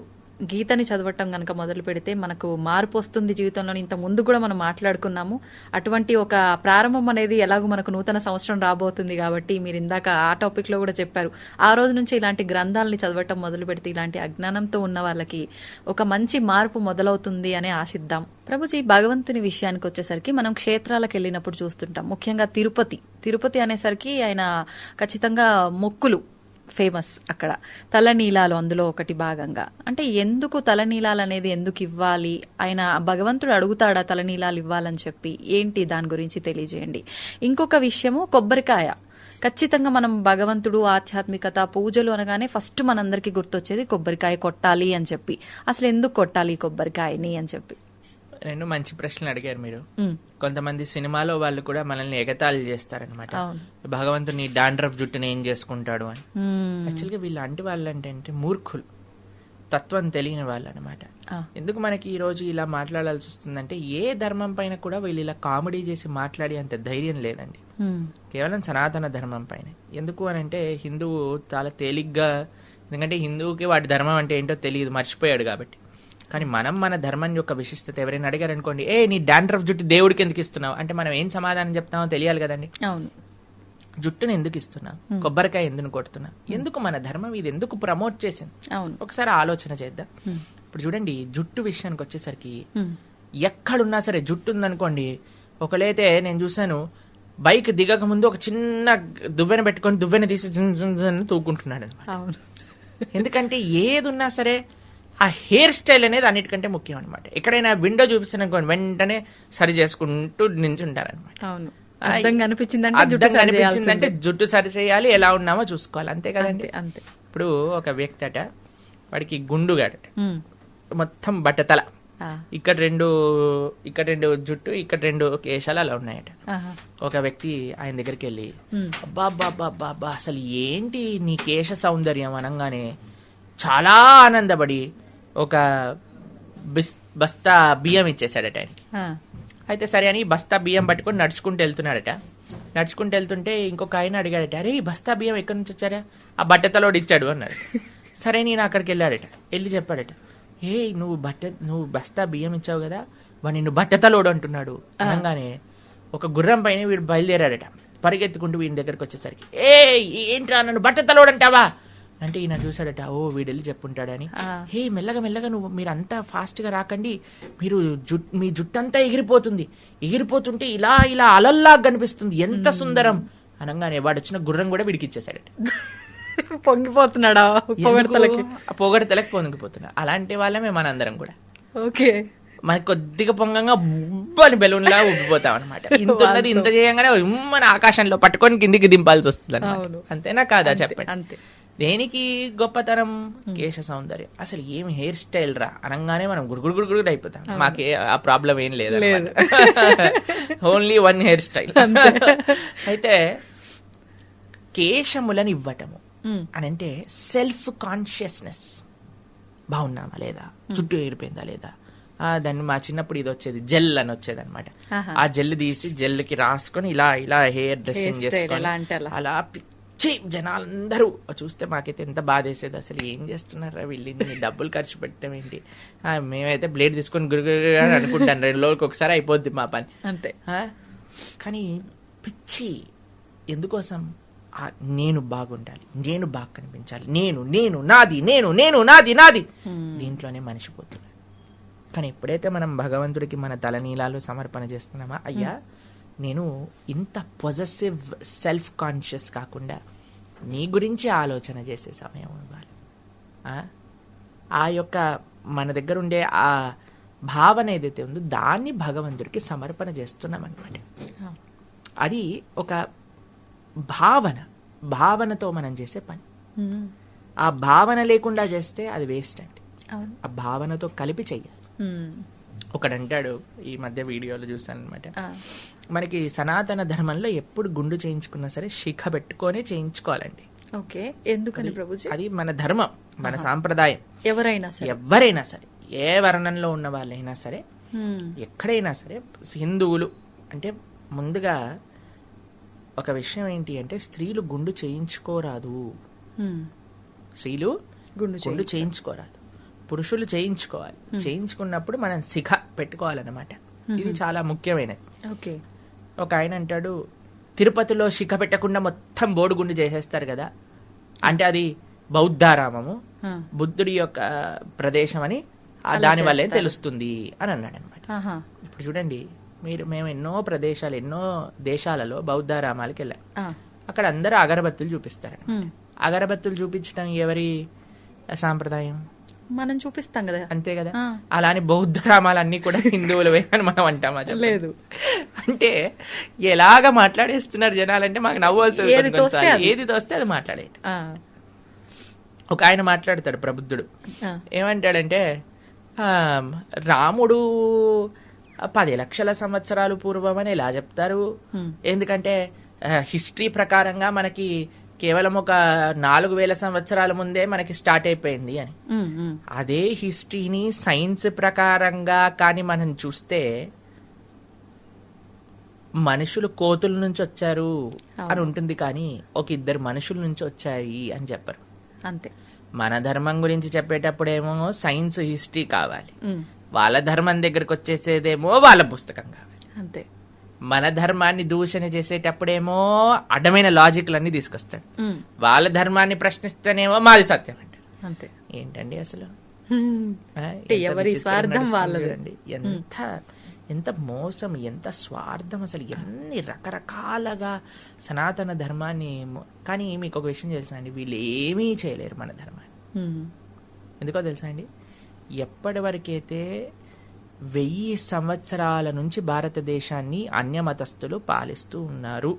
గీతని చదవటం కనుక మొదలు పెడితే మనకు మార్పు వస్తుంది జీవితంలో. ఇంత ముందు కూడా మనం మాట్లాడుకున్నాము. అటువంటి ఒక ప్రారంభం అనేది ఎలాగో మనకు నూతన సంవత్సరం రాబోతుంది కాబట్టి మీరు ఇందాక ఆ టాపిక్ లో కూడా చెప్పారు. ఆ రోజు నుంచి ఇలాంటి గ్రంథాలని చదవటం మొదలు పెడితే ఇలాంటి అజ్ఞానంతో ఉన్న వాళ్ళకి ఒక మంచి మార్పు మొదలవుతుంది అని ఆశిద్దాం. ప్రభుజీ, భగవంతుని విషయానికి వచ్చేసరికి మనం క్షేత్రాలకు వెళ్ళినప్పుడు చూస్తుంటాం. ముఖ్యంగా తిరుపతి అనేసరికి ఆయన ఖచ్చితంగా మొక్కులు ఫేమస్. అక్కడ తలనీలాలు అందులో ఒకటి భాగంగా. అంటే ఎందుకు తలనీలాలు అనేది ఎందుకు ఇవ్వాలి? ఆయన భగవంతుడు అడుగుతాడా తలనీలాలు ఇవ్వాలని చెప్పి? ఏంటి దాని గురించి తెలియజేయండి. ఇంకొక విషయము, కొబ్బరికాయ. ఖచ్చితంగా మనం భగవంతుడు, ఆధ్యాత్మికత, పూజలు అనగానే ఫస్ట్ మనందరికీ గుర్తొచ్చేది కొబ్బరికాయ కొట్టాలి అని చెప్పి. అసలు ఎందుకు కొట్టాలి కొబ్బరికాయని అని చెప్పి? రెండు మంచి ప్రశ్నలు అడిగారు మీరు. కొంతమంది సినిమాలో వాళ్ళు కూడా మనల్ని ఎగతాళి చేస్తారనమాట, భగవంతుడు నీ డాండ్రఫ్ జుట్టుని ఏం చేసుకుంటాడు అని. యాక్చువల్గా వీళ్ళంటి వాళ్ళు అంటే మూర్ఖులు, తత్వం తెలియని వాళ్ళు అనమాట. ఎందుకు మనకి ఈ రోజు ఇలా మాట్లాడాల్సి వస్తుందంటే, ఏ ధర్మం పైన కూడా వీళ్ళు ఇలా కామెడీ చేసి మాట్లాడే అంత ధైర్యం లేదండి, కేవలం సనాతన ధర్మం పైన. ఎందుకు అని అంటే హిందువు చాలా తేలిగ్గా, ఎందుకంటే హిందువుకి వాటి ధర్మం అంటే ఏంటో తెలియదు, మర్చిపోయాడు కాబట్టి. కానీ మనం మన ధర్మం యొక్క విశిష్టత ఎవరైనా అడిగారు అనుకోండి, నీ డాండ్రఫ్ జుట్టు దేవుడికి ఎందుకు ఇస్తున్నావు అంటే మనం ఏం సమాధానం చెప్తామో తెలియాలి కదండి. అవును, జుట్టును ఎందుకు ఇస్తున్నావు, కొబ్బరికాయ ఎందుకు కొడుతున్నావు, ఎందుకు మన ధర్మం ఇది ఎందుకు ప్రమోట్ చేసింది, ఒకసారి ఆలోచన చేద్దాం. ఇప్పుడు చూడండి, జుట్టు విషయానికి వచ్చేసరికి ఎక్కడున్నా సరే జుట్టు ఉందనుకోండి, ఒకలైతే నేను చూసాను బైక్ దిగక ముందు ఒక చిన్న దువ్వెన పెట్టుకొని దువ్వెన తీసి తూకుంటున్నాడు అనమాట. ఎందుకంటే ఏది ఉన్నా సరే ఆ హెయిర్ స్టైల్ అనేది అన్నిటికంటే ముఖ్యం అనమాట. ఎక్కడైనా విండో చూపిస్తున్ననుకోండి వెంటనే సరి చేసుకుంటూ నించుంటారనమాట. అర్థం కనిపించిందంటే జుట్టు సరి చేయాలి, ఎలా ఉన్నామో చూసుకోవాలి, అంతే కదండి. అంతే. ఇప్పుడు ఒక వ్యక్తి అట, వాడికి గుండుగాట, మొత్తం బట్టతల, ఇక్కడ రెండు జుట్టు, ఇక్కడ రెండు కేశాలు అలా ఉన్నాయట. ఒక వ్యక్తి ఆయన దగ్గరికి వెళ్ళి, అబ్బా అసలు ఏంటి నీ కేశ సౌందర్యం అనగానే చాలా ఆనందపడి ఒక బస్తా బియ్యం ఇచ్చేసాడట ఆయనకి. అయితే సరే అని బస్తా బియ్యం పట్టుకొని నడుచుకుంటూ వెళ్తున్నాడట. నడుచుకుంటూ వెళ్తుంటే ఇంకొక ఆయన అడిగాడట, అరే ఈ బస్తా బియ్యం ఎక్కడి నుంచి వచ్చారా? ఆ బట్టతలోడు ఇచ్చాడు అన్నాడు. సరే నేను అక్కడికి వెళ్ళాడట, వెళ్ళి చెప్పాడట, నువ్వు బస్తా బియ్యం ఇచ్చావు కదా, వాడు నిన్ను బట్టతలోడు అంటున్నాడు అనగానే ఒక గుర్రం పైన వీడు బయలుదేరాడట, పరిగెత్తుకుంటూ వీడి దగ్గరకు వచ్చేసరికి, ఏంట్రా నన్ను బట్టతలోడు అంటావా అంటే ఈయన చూసాడట, వీడు వెళ్ళి చెప్పుంటాడని, మెల్లగా మీరంతా ఫాస్ట్ గా రాకండి, మీ జుట్టంతా ఎగిరిపోతుంటే ఇలా అలల్లా కనిపిస్తుంది, ఎంత సుందరం అనగానే వాడు వచ్చిన గుర్రం కూడా వీడికి ఇచ్చేసాడట. పొంగిపోతున్నాడా? పొగడతలకి పొంగిపోతున్నా. అలాంటి వాళ్ళమే మనందరం కూడా. ఓకే, మనకి కొద్దిగా పొంగంగా బుబ్బని బెలూన్ లా ఉబ్బిపోతాం అనమాట. ఇంత ఉన్నది ఇంత చేయంగానే మన ఆకాశంలో పట్టుకొని కిందికి దింపాల్సి వస్తుంది అన్నమాట. అంతేనా కాదా చెప్పండి. అంతే. దేనికి గొప్పతనం? కేశ సౌందర్యం. అసలు ఏం హెయిర్ స్టైల్ రా అనగానే మనం గుడుగుడు అయిపోతాం. మాకే ఆ ప్రాబ్లం ఏం లేదు, ఓన్లీ వన్ హెయిర్ స్టైల్. అయితే కేశములను ఇవ్వటము అని అంటే సెల్ఫ్ కాన్షియస్నెస్. బాగున్నామా లేదా, జుట్టు ఎగిరిపోయిందా లేదా, దాన్ని మా చిన్నప్పుడు ఇది వచ్చేది జెల్ అని వచ్చేది అనమాట. ఆ జెల్ తీసి జెల్ కి రాసుకొని ఇలా ఇలా హెయిర్ డ్రెస్సింగ్ చేసుకొని అలా పిచ్చి జనాలందరూ చూస్తే మాకైతే ఎంత బాధ వేసేది. అసలు ఏం చేస్తున్నారా వీళ్ళు, ఇన్ని డబ్బులు ఖర్చు పెట్టడం ఏంటి, మేమైతే బ్లేడ్ తీసుకొని గురుగురు అని అనుకుంటాను, 2 రోజులకి ఒకసారి అయిపోద్ది మా పని అంతే. కానీ పిచ్చి ఎందుకోసం? నేను బాగుండాలి, నేను బాగా కనిపించాలి, నేను నేను నాది నేను నేను నాది నాది, దీంట్లోనే మనిషిపోతుంది. కానీ ఎప్పుడైతే మనం భగవంతుడికి మన తలనీలాలు సమర్పణ చేస్తున్నామా, అయ్యా నేను ఇంత పొజెసివ్ సెల్ఫ్ కాన్షియస్ కాకుండా నీ గురించి ఆలోచన చేసే సమయం ఇవ్వాలి. ఆ యొక్క మన దగ్గర ఉండే ఆ భావన ఏదైతే ఉందో దాన్ని భగవంతుడికి సమర్పణ చేస్తున్నాం అనమాట. అది ఒక భావనతో మనం చేసే పని. ఆ భావన లేకుండా చేస్తే అది వేస్ట్ అండి. ఆ భావనతో కలిపి చెయ్యాలి. ఒకడంటాడు, ఈ మధ్య వీడియోలో చూసాను అనమాట, మనకి సనాతన ధర్మంలో ఎప్పుడు గుండు చేయించుకున్నా సరే శిఖ పెట్టుకొని చేయించుకోవాలండి. ఓకే, ఎందుకని ప్రభుజీ? అది మన ధర్మం, మన సాంప్రదాయం. ఎవరైనా సరే ఏ వర్ణంలో ఉన్న వాళ్ళైనా సరే, ఎక్కడైనా సరే, హిందువులు అంటే ముందుగా ఒక విషయం ఏంటి అంటే స్త్రీలు గుండు చేయించుకోరాదు. స్త్రీలు గుండు చేయించుకోరాదు, పురుషులు చేయించుకోవాలి. చేయించుకున్నప్పుడు మనం శిఖ పెట్టుకోవాలన్నమాట. ఇది చాలా ముఖ్యమైనది. ఒక ఆయన అంటాడు, తిరుపతిలో శిఖ పెట్టకుండా మొత్తం బోడిగుండు చేసేస్తారు కదా, అంటే అది బౌద్ధారామము, బుద్ధుడి యొక్క ప్రదేశం అని దాని వల్లే తెలుస్తుంది అని అన్నాడు అనమాట. ఇప్పుడు చూడండి, మేము ఎన్నో ప్రదేశాలు, ఎన్నో దేశాలలో బౌద్ధారామాలకు వెళ్ళాం. అక్కడ అందరూ అగరబత్తులు చూపిస్తారు. అగరబత్తులు చూపించడం ఎవరి సాంప్రదాయం? మనం చూపిస్తాం కదా, అంతే కదా. అలానే బౌద్ధ రామాలన్నీ కూడా హిందువులవే అని మనం అంటామా? లేదు. అంటే ఎలాగ మాట్లాడేస్తున్నారు జనాలంటే మాకు నవ్వు వస్తుంది. ఏది తోస్తే అది మాట్లాడే. ఒక ఆయన మాట్లాడతాడు, ప్రబుద్ధుడు. ఏమంటాడంటే, రాముడు 10 లక్షల సంవత్సరాలు పూర్వం అని ఎలా చెప్తారు? ఎందుకంటే హిస్టరీ ప్రకారంగా మనకి కేవలం ఒక 4000 సంవత్సరాల ముందే మనకి స్టార్ట్ అయిపోయింది అని. అదే హిస్టరీని సైన్స్ ప్రకారంగా కానీ మనం చూస్తే మనుషులు కోతుల నుంచి వచ్చారు అని ఉంటుంది, కానీ ఒక 2 మనుషుల నుంచి వచ్చాయి అని చెప్పరు. అంతే. మన ధర్మం గురించి చెప్పేటప్పుడేమో సైన్స్ హిస్టరీ కావాలి, వాళ్ళ ధర్మం దగ్గరకు వచ్చేసేదేమో వాళ్ళ పుస్తకం కావాలి. అంతే. మన ధర్మాన్ని దూషణ చేసేటప్పుడేమో అడ్డమైన లాజిక్లన్నీ తీసుకొస్తాడు, వాళ్ళ ధర్మాన్ని ప్రశ్నిస్తేనేమో మాది సత్యం అంట. అంతే. ఏంటండి అసలు? ఎవరి స్వార్థం వాళ్ళదండి. ఎంత మోసం, ఎంత స్వార్థం, అసలు ఎన్ని రకరకాలుగా సనాతన ధర్మాన్ని. కానీ మీకు ఒక విషయం తెలుసా అండి, వీళ్ళు ఏమీ చేయలేరు మన ధర్మాన్ని. ఎందుకో తెలుసా అండి, ఎప్పటి వరకైతే 1000 సంవత్సరాల నుంచి భారతదేశాన్ని అన్యమతస్థులు పాలిస్తూ ఉన్నారు,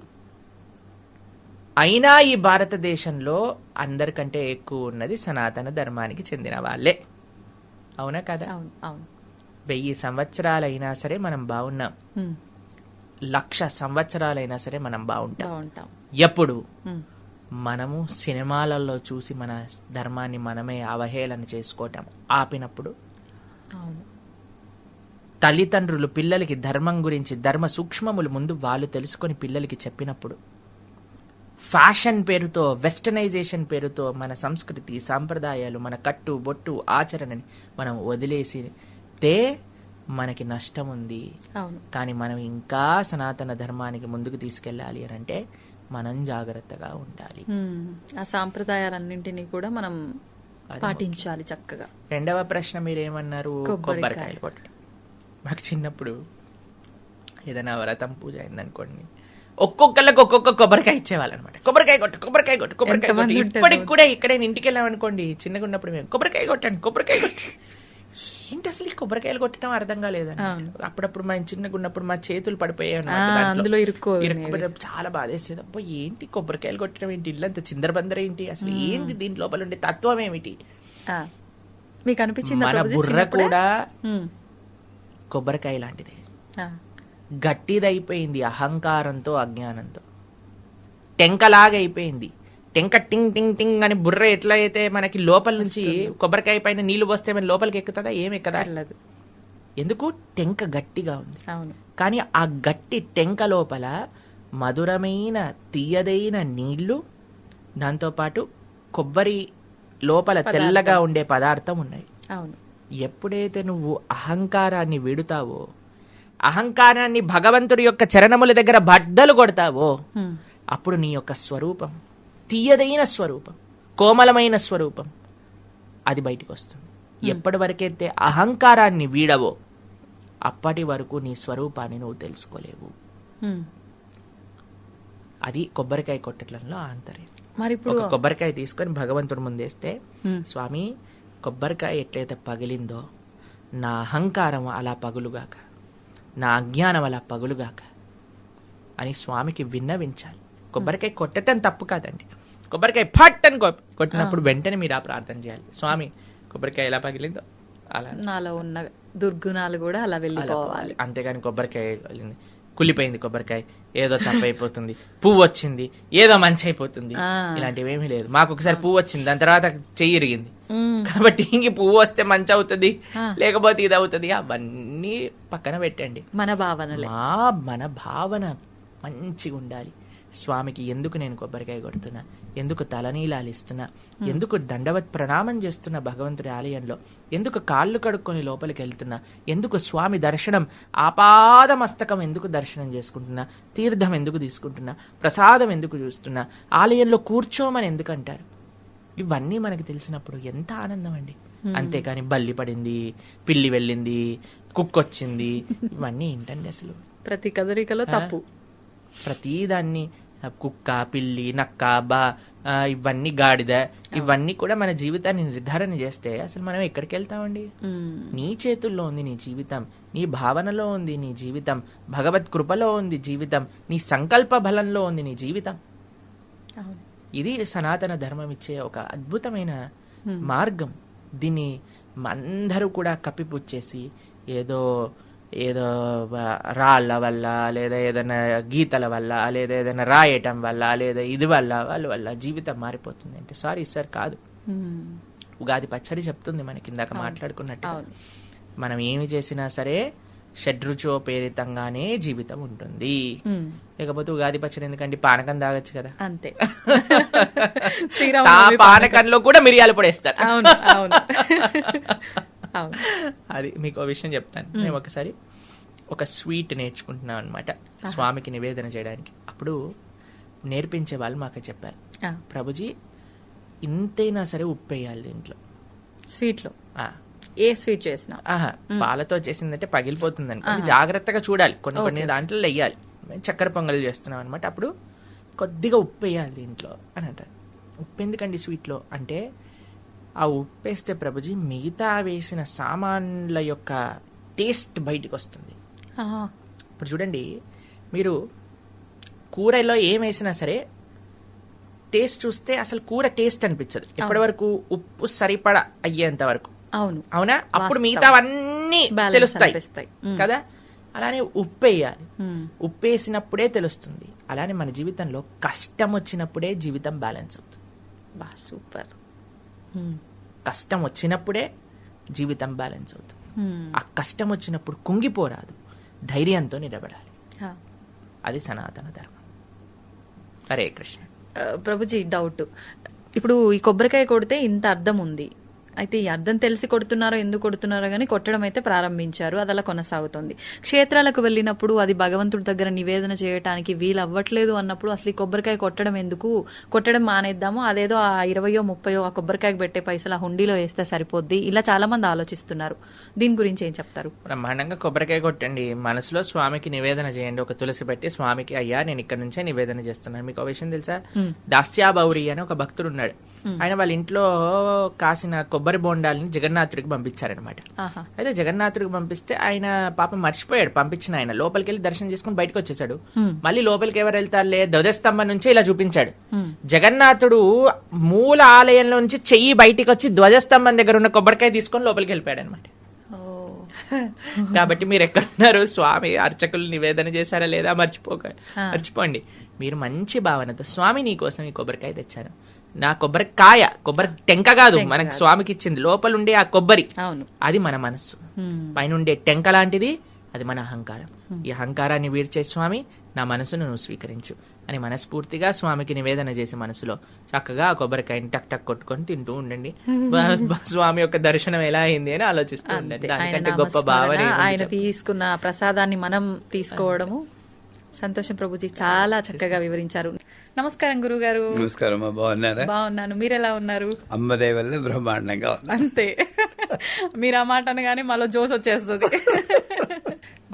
అయినా ఈ భారతదేశంలో అందరికంటే ఎక్కువ ఉన్నది సనాతన ధర్మానికి చెందిన వాళ్ళే. అవునా కదా? 1000 సంవత్సరాలైనా సరే మనం బాగున్నాం, 1,00,000 సంవత్సరాలైనా సరే మనం బాగుంటాం. ఎప్పుడు మనము సినిమాలలో చూసి మన ధర్మాన్ని మనమే అవహేళన చేసుకోవటం ఆపినప్పుడు, తల్లిదండ్రులు పిల్లలకి ధర్మం గురించి, ధర్మ సూక్ష్మములు ముందు వాళ్ళు తెలుసుకొని పిల్లలకి చెప్పినప్పుడు, ఫ్యాషన్ పేరుతో, వెస్టర్నైజేషన్ పేరుతో మన సంస్కృతి సాంప్రదాయాలు, మన కట్టు బొట్టు ఆచరణని మనం వదిలేసితే మనకి నష్టం ఉంది. కానీ మనం ఇంకా సనాతన ధర్మానికి ముందుకు తీసుకెళ్ళాలి అని అంటే మనం జాగ్రత్తగా ఉండాలి. ఆ సాంప్రదాయాలన్నింటినీ కూడా మనం పాటించాలి చక్కగా. రెండవ ప్రశ్న మీరేమన్నారు? కొబ్బరికాయలు కొట్టడం. మాకు చిన్నప్పుడు ఏదైనా వ్రతం పూజ అయిందనుకోండి, ఒక్కొక్కళ్ళకి ఒక్కొక్క కొబ్బరికాయ ఇచ్చేవాళ్ళు అనమాట. కొబ్బరికాయ కొట్టు, కొబ్బరికాయ కొట్టు, కొబ్బరికాయ కొట్టు. ఇప్పటికి కూడా ఇక్కడే ఇంటికి వెళ్ళామనుకోండి, చిన్నగా ఉన్నప్పుడు మేము కొబ్బరికాయ కొట్టండి, కొబ్బరికాయ కొట్టు. ఏంటి అసలు ఈ కొబ్బరికాయలు కొట్టడం అర్థం కాలేదండి. అప్పుడప్పుడు మనం చిన్నగా ఉన్నప్పుడు మా చేతులు పడిపోయాయి అందులో చాలా బాధేసేది. అబ్బో ఏంటి కొబ్బరికాయలు కొట్టడం ఏంటి, ఇల్లంత చిందరబందర ఏంటి, అసలు ఏంటి దీని లోపల ఉండే తత్వం ఏమిటి. మీకు అనిపించింది మన బుర్ర కూడా కొబ్బరికాయ లాంటిదే, గట్టిదైపోయింది అహంకారంతో అజ్ఞానంతో, టెంకలాగా అయిపోయింది. టెంక టింగ్ టింగ్ టింగ్ అని బుర్ర ఎట్లా అయితే మనకి లోపల నుంచి కొబ్బరికాయ పైన నీళ్లు పోస్తే మన లోపలికి ఎక్కుతుందా, ఏం ఎక్కదా. ఎందుకు, టెంక గట్టిగా ఉంది. కానీ ఆ గట్టి టెంక లోపల మధురమైన తీయదైన నీళ్లు, దాంతోపాటు కొబ్బరి లోపల తెల్లగా ఉండే పదార్థం ఉన్నాయి. ఎప్పుడైతే నువ్వు అహంకారాన్ని విడుతావో, అహంకారాన్ని భగవంతుడి యొక్క చరణముల దగ్గర బద్దలు కొడతావో, అప్పుడు నీ యొక్క స్వరూపం, తీయదైన స్వరూపం, కోమలమైన స్వరూపం అది బయటికి వస్తుంది. ఎప్పటి వరకైతే అహంకారాన్ని వీడవో అప్పటి వరకు నీ స్వరూపాన్ని నువ్వు తెలుసుకోలేవు. అది కొబ్బరికాయ కొట్టడంలో ఆంతర్యం. మరి ఇప్పుడు కొబ్బరికాయ తీసుకొని భగవంతుడి ముందేస్తే, స్వామి కొబ్బరికాయ ఎట్లయితే పగిలిందో నా అహంకారం అలా పగులుగాక, నా అజ్ఞానం అలా పగులుగాక అని స్వామికి విన్నవించాలి. కొబ్బరికాయ కొట్టడం తప్పు కాదండి. కొబ్బరికాయ ఫట్ అని కొట్టినప్పుడు వెంటనే మీరు ఆ ప్రార్థన చేయాలి, స్వామి కొబ్బరికాయ ఎలా పగిలిందో అలా నాలో ఉన్న దుర్గుణాలు కూడా అలా వెళ్ళిపోవాలి. అంతేగాని కొబ్బరికాయ కుళ్ళిపోయింది, కొబ్బరికాయ ఏదో తప్పైపోతుంది, పువ్వు వచ్చింది ఏదో మంచి అయిపోతుంది, ఇలాంటివి ఏమీ లేదు. మాకు ఒకసారి పువ్వు వచ్చింది, దాని తర్వాత చెయ్యి ఇరిగింది, కాబట్టి ఇంక పువ్వు వస్తే మంచి అవుతుంది లేకపోతే ఇది అవుతుంది, అవన్నీ పక్కన పెట్టండి. మన భావన మంచిగా ఉండాలి. స్వామికి ఎందుకు నేను కొబ్బరికాయ కొడుతున్నా, ఎందుకు తలనీలాలు ఇస్తున్నా, ఎందుకు దండవత్ ప్రణామం చేస్తున్నా భగవంతుడి ఆలయంలో, ఎందుకు కాళ్ళు కడుక్కొని లోపలికి వెళ్తున్నా, ఎందుకు స్వామి దర్శనం ఆపాద మస్తకం ఎందుకు దర్శనం చేసుకుంటున్నా, తీర్థం ఎందుకు తీసుకుంటున్నా, ప్రసాదం ఎందుకు చూస్తున్నా, ఆలయంలో కూర్చోమని ఎందుకు అంటారు. ఇవన్నీ మనకి తెలిసినప్పుడు ఎంత ఆనందం అండి. అంతేకాని బల్లి పడింది, పిల్లి వెళ్ళింది, కుక్కొచ్చింది, ఇవన్నీ ఏంటండి అసలు. ప్రతి కదలికలో తప్పు. ప్రతిదాన్ని కుక్క, పిల్లి, నక్క, ఇవన్నీ గాడిద, ఇవన్నీ కూడా మన జీవితాన్ని నిర్ధారణ చేస్తే అసలు మనం ఎక్కడికి వెళ్తామండి. నీ చేతుల్లో ఉంది నీ జీవితం, నీ భావనలో ఉంది నీ జీవితం, భగవత్ కృపలో ఉంది జీవితం, నీ సంకల్ప బలంలో ఉంది నీ జీవితం. ఇది సనాతన ధర్మం ఇచ్చే ఒక అద్భుతమైన మార్గం. దీన్ని అందరూ కూడా కప్పిపుచ్చేసి ఏదో ఏదో రాళ్ళ వల్ల, లేదా ఏదైనా గీతల వల్ల, లేదా ఏదైనా రాయటం వల్ల, లేదా ఇది వల్ల వాళ్ళ వల్ల జీవితం మారిపోతుంది అంటే సారీ సార్ కాదు. ఉగాది పచ్చడి చెప్తుంది మనకి, ఇందాక మాట్లాడుకున్నట్టు మనం ఏమి చేసినా సరే షడ్రుచోపేరితంగానే జీవితం ఉంటుంది. లేకపోతే ఉగాది పచ్చడి ఎందుకంటే పానకం తాగొచ్చు కదా, అంతే. పానకంలో కూడా మిరియాలు పొడేస్తారు. అది మీకు విషయం చెప్తాను. మేము ఒకసారి ఒక స్వీట్ నేర్చుకుంటున్నాం అనమాట స్వామికి నివేదన చేయడానికి. అప్పుడు నేర్పించే వాళ్ళు మాకు చెప్పారు, ప్రభుజీ ఇంతైనా సరే ఉప్పు వేయాలి దీంట్లో స్వీట్ లో. ఏ స్వీట్ చేసినా పాలతో చేసిందంటే పగిలిపోతుంది అనుకోండి, జాగ్రత్తగా చూడాలి, కొన్ని దాంట్లో వెయ్యాలి. చక్కెర పొంగల్ చేస్తున్నాం అనమాట, అప్పుడు కొద్దిగా ఉప్పు వేయాలి దీంట్లో అని అంటారు. ఉప్పు ఎందుకండి స్వీట్లో అంటే, ఆ ఉప్పేస్తే ప్రభుజీ మిగతా వేసిన సామాన్ల యొక్క టేస్ట్ బయటకు వస్తుంది. ఇప్పుడు చూడండి, మీరు కూరలో ఏం వేసినా సరే టేస్ట్ చూస్తే అసలు కూర టేస్ట్ అనిపించదు ఎప్పటి వరకు ఉప్పు సరిపడా అయ్యేంత వరకు. అవునా? అప్పుడు మిగతావన్నీ తెలుస్తాయి కదా. అలానే ఉప్పు వేయాలి, ఉప్పు వేసినప్పుడే తెలుస్తుంది. అలానే మన జీవితంలో కష్టం వచ్చినప్పుడే జీవితం బ్యాలెన్స్ అవుతుంది. సూపర్. కష్టం వచ్చినప్పుడే జీవితం బ్యాలెన్స్ అవుతుంది. ఆ కష్టం వచ్చినప్పుడు కుంగిపోరాదు, ధైర్యంతో నిలబడాలి. అది సనాతన ధర్మం. హరే కృష్ణ. ప్రభుజీ డౌట్, ఇప్పుడు ఈ కొబ్బరికాయ కొడితే ఇంత అర్థం ఉంది, అయితే ఈ అర్థం తెలిసి కొడుతున్నారో ఎందుకు కొడుతున్నారో కానీ కొట్టడం అయితే ప్రారంభించారు, అది అలా కొనసాగుతుంది. క్షేత్రాలకు వెళ్ళినప్పుడు అది భగవంతుడి దగ్గర నివేదన చేయడానికి వీలు అవ్వట్లేదు అన్నప్పుడు అసలు ఈ కొబ్బరికాయ కొట్టడం ఎందుకు, కొట్టడం మానేద్దాము, అదేదో ఆ 20 30 ఆ కొబ్బరికాయకు పెట్టే పైసలు ఆ హుండీలో వేస్తే సరిపోద్ది, ఇలా చాలా మంది ఆలోచిస్తున్నారు. దీని గురించి ఏం చెప్తారు? బ్రహ్మాండంగా కొబ్బరికాయ కొట్టండి, మనసులో స్వామికి నివేదన చేయండి, ఒక తులసి పెట్టి స్వామికి అయ్యా నేను ఇక్కడ నుంచే నివేదన చేస్తున్నాను. మీకు ఒక విషయం తెలుసా, దాస్యాబౌరి అని ఒక భక్తుడు ఉన్నాడు. ఆయన వాళ్ళ ఇంట్లో కాసిన కొబ్బరి బొండాలని జగన్నాథుడికి పంపించారనమాట. ఆహా. అయితే జగన్నాథుడికి పంపిస్తే ఆయన పాపం మర్చిపోయాడు పంపించిన ఆయన. లోపలికి వెళ్ళి దర్శనం చేసుకుని బయటకు వచ్చేసాడు. మళ్ళీ లోపలికి ఎవరు వెళ్తారులే, ధ్వజస్తంభం నుంచి ఇలా చూపించాడు. జగన్నాథుడు మూల ఆలయంలో నుంచి చెయ్యి బయటికి వచ్చి ధ్వజస్తంభం దగ్గర ఉన్న కొబ్బరికాయ తీసుకొని లోపలికి వెళ్ళిపోయాడు అనమాట. ఓ. కాబట్టి మీరు ఎక్కడున్నారు, స్వామి అర్చకులు నివేదన చేశారా లేదా మర్చిపోండి. మీరు మంచి భావనతో, స్వామి నీ కోసం ఈ కొబ్బరికాయ తెచ్చాను, నా కొబ్బరికాయ, కొబ్బరి టెంక కాదు మనకు స్వామికి ఇచ్చింది, లోపల ఉండే ఆ కొబ్బరి, అది మన మనస్సు, పైన ఉండే టెంక లాంటిది అది మన అహంకారం. ఈ అహంకారాన్ని వీడ్చే స్వామి, నా మనసును నువ్వు స్వీకరించు అని మనస్ఫూర్తిగా స్వామికి నివేదన చేసి మనసులో చక్కగా ఆ కొబ్బరికాయని టక్ టక్ కొట్టుకొని తింటూ ఉండండి. స్వామి యొక్క దర్శనం ఎలా అయింది అని ఆలోచిస్తూ ఉండండి. దానికంటే గొప్ప భావన ఆయన తీసుకున్న ప్రసాదాన్ని మనం తీసుకోవడము. సంతోషం ప్రభుజీ, చాలా చక్కగా వివరించారు. నమస్కారం గురుగారు. నమస్కారం. బాగున్నారా? బాగున్నాను, మీరు ఎలా ఉన్నారు? అమ్మదయ వల్ల బ్రహ్మాండంగా ఉంది. అంతే, మీరు ఆ మాట అనగానే మాలో జోస్ వచ్చేస్తుంది.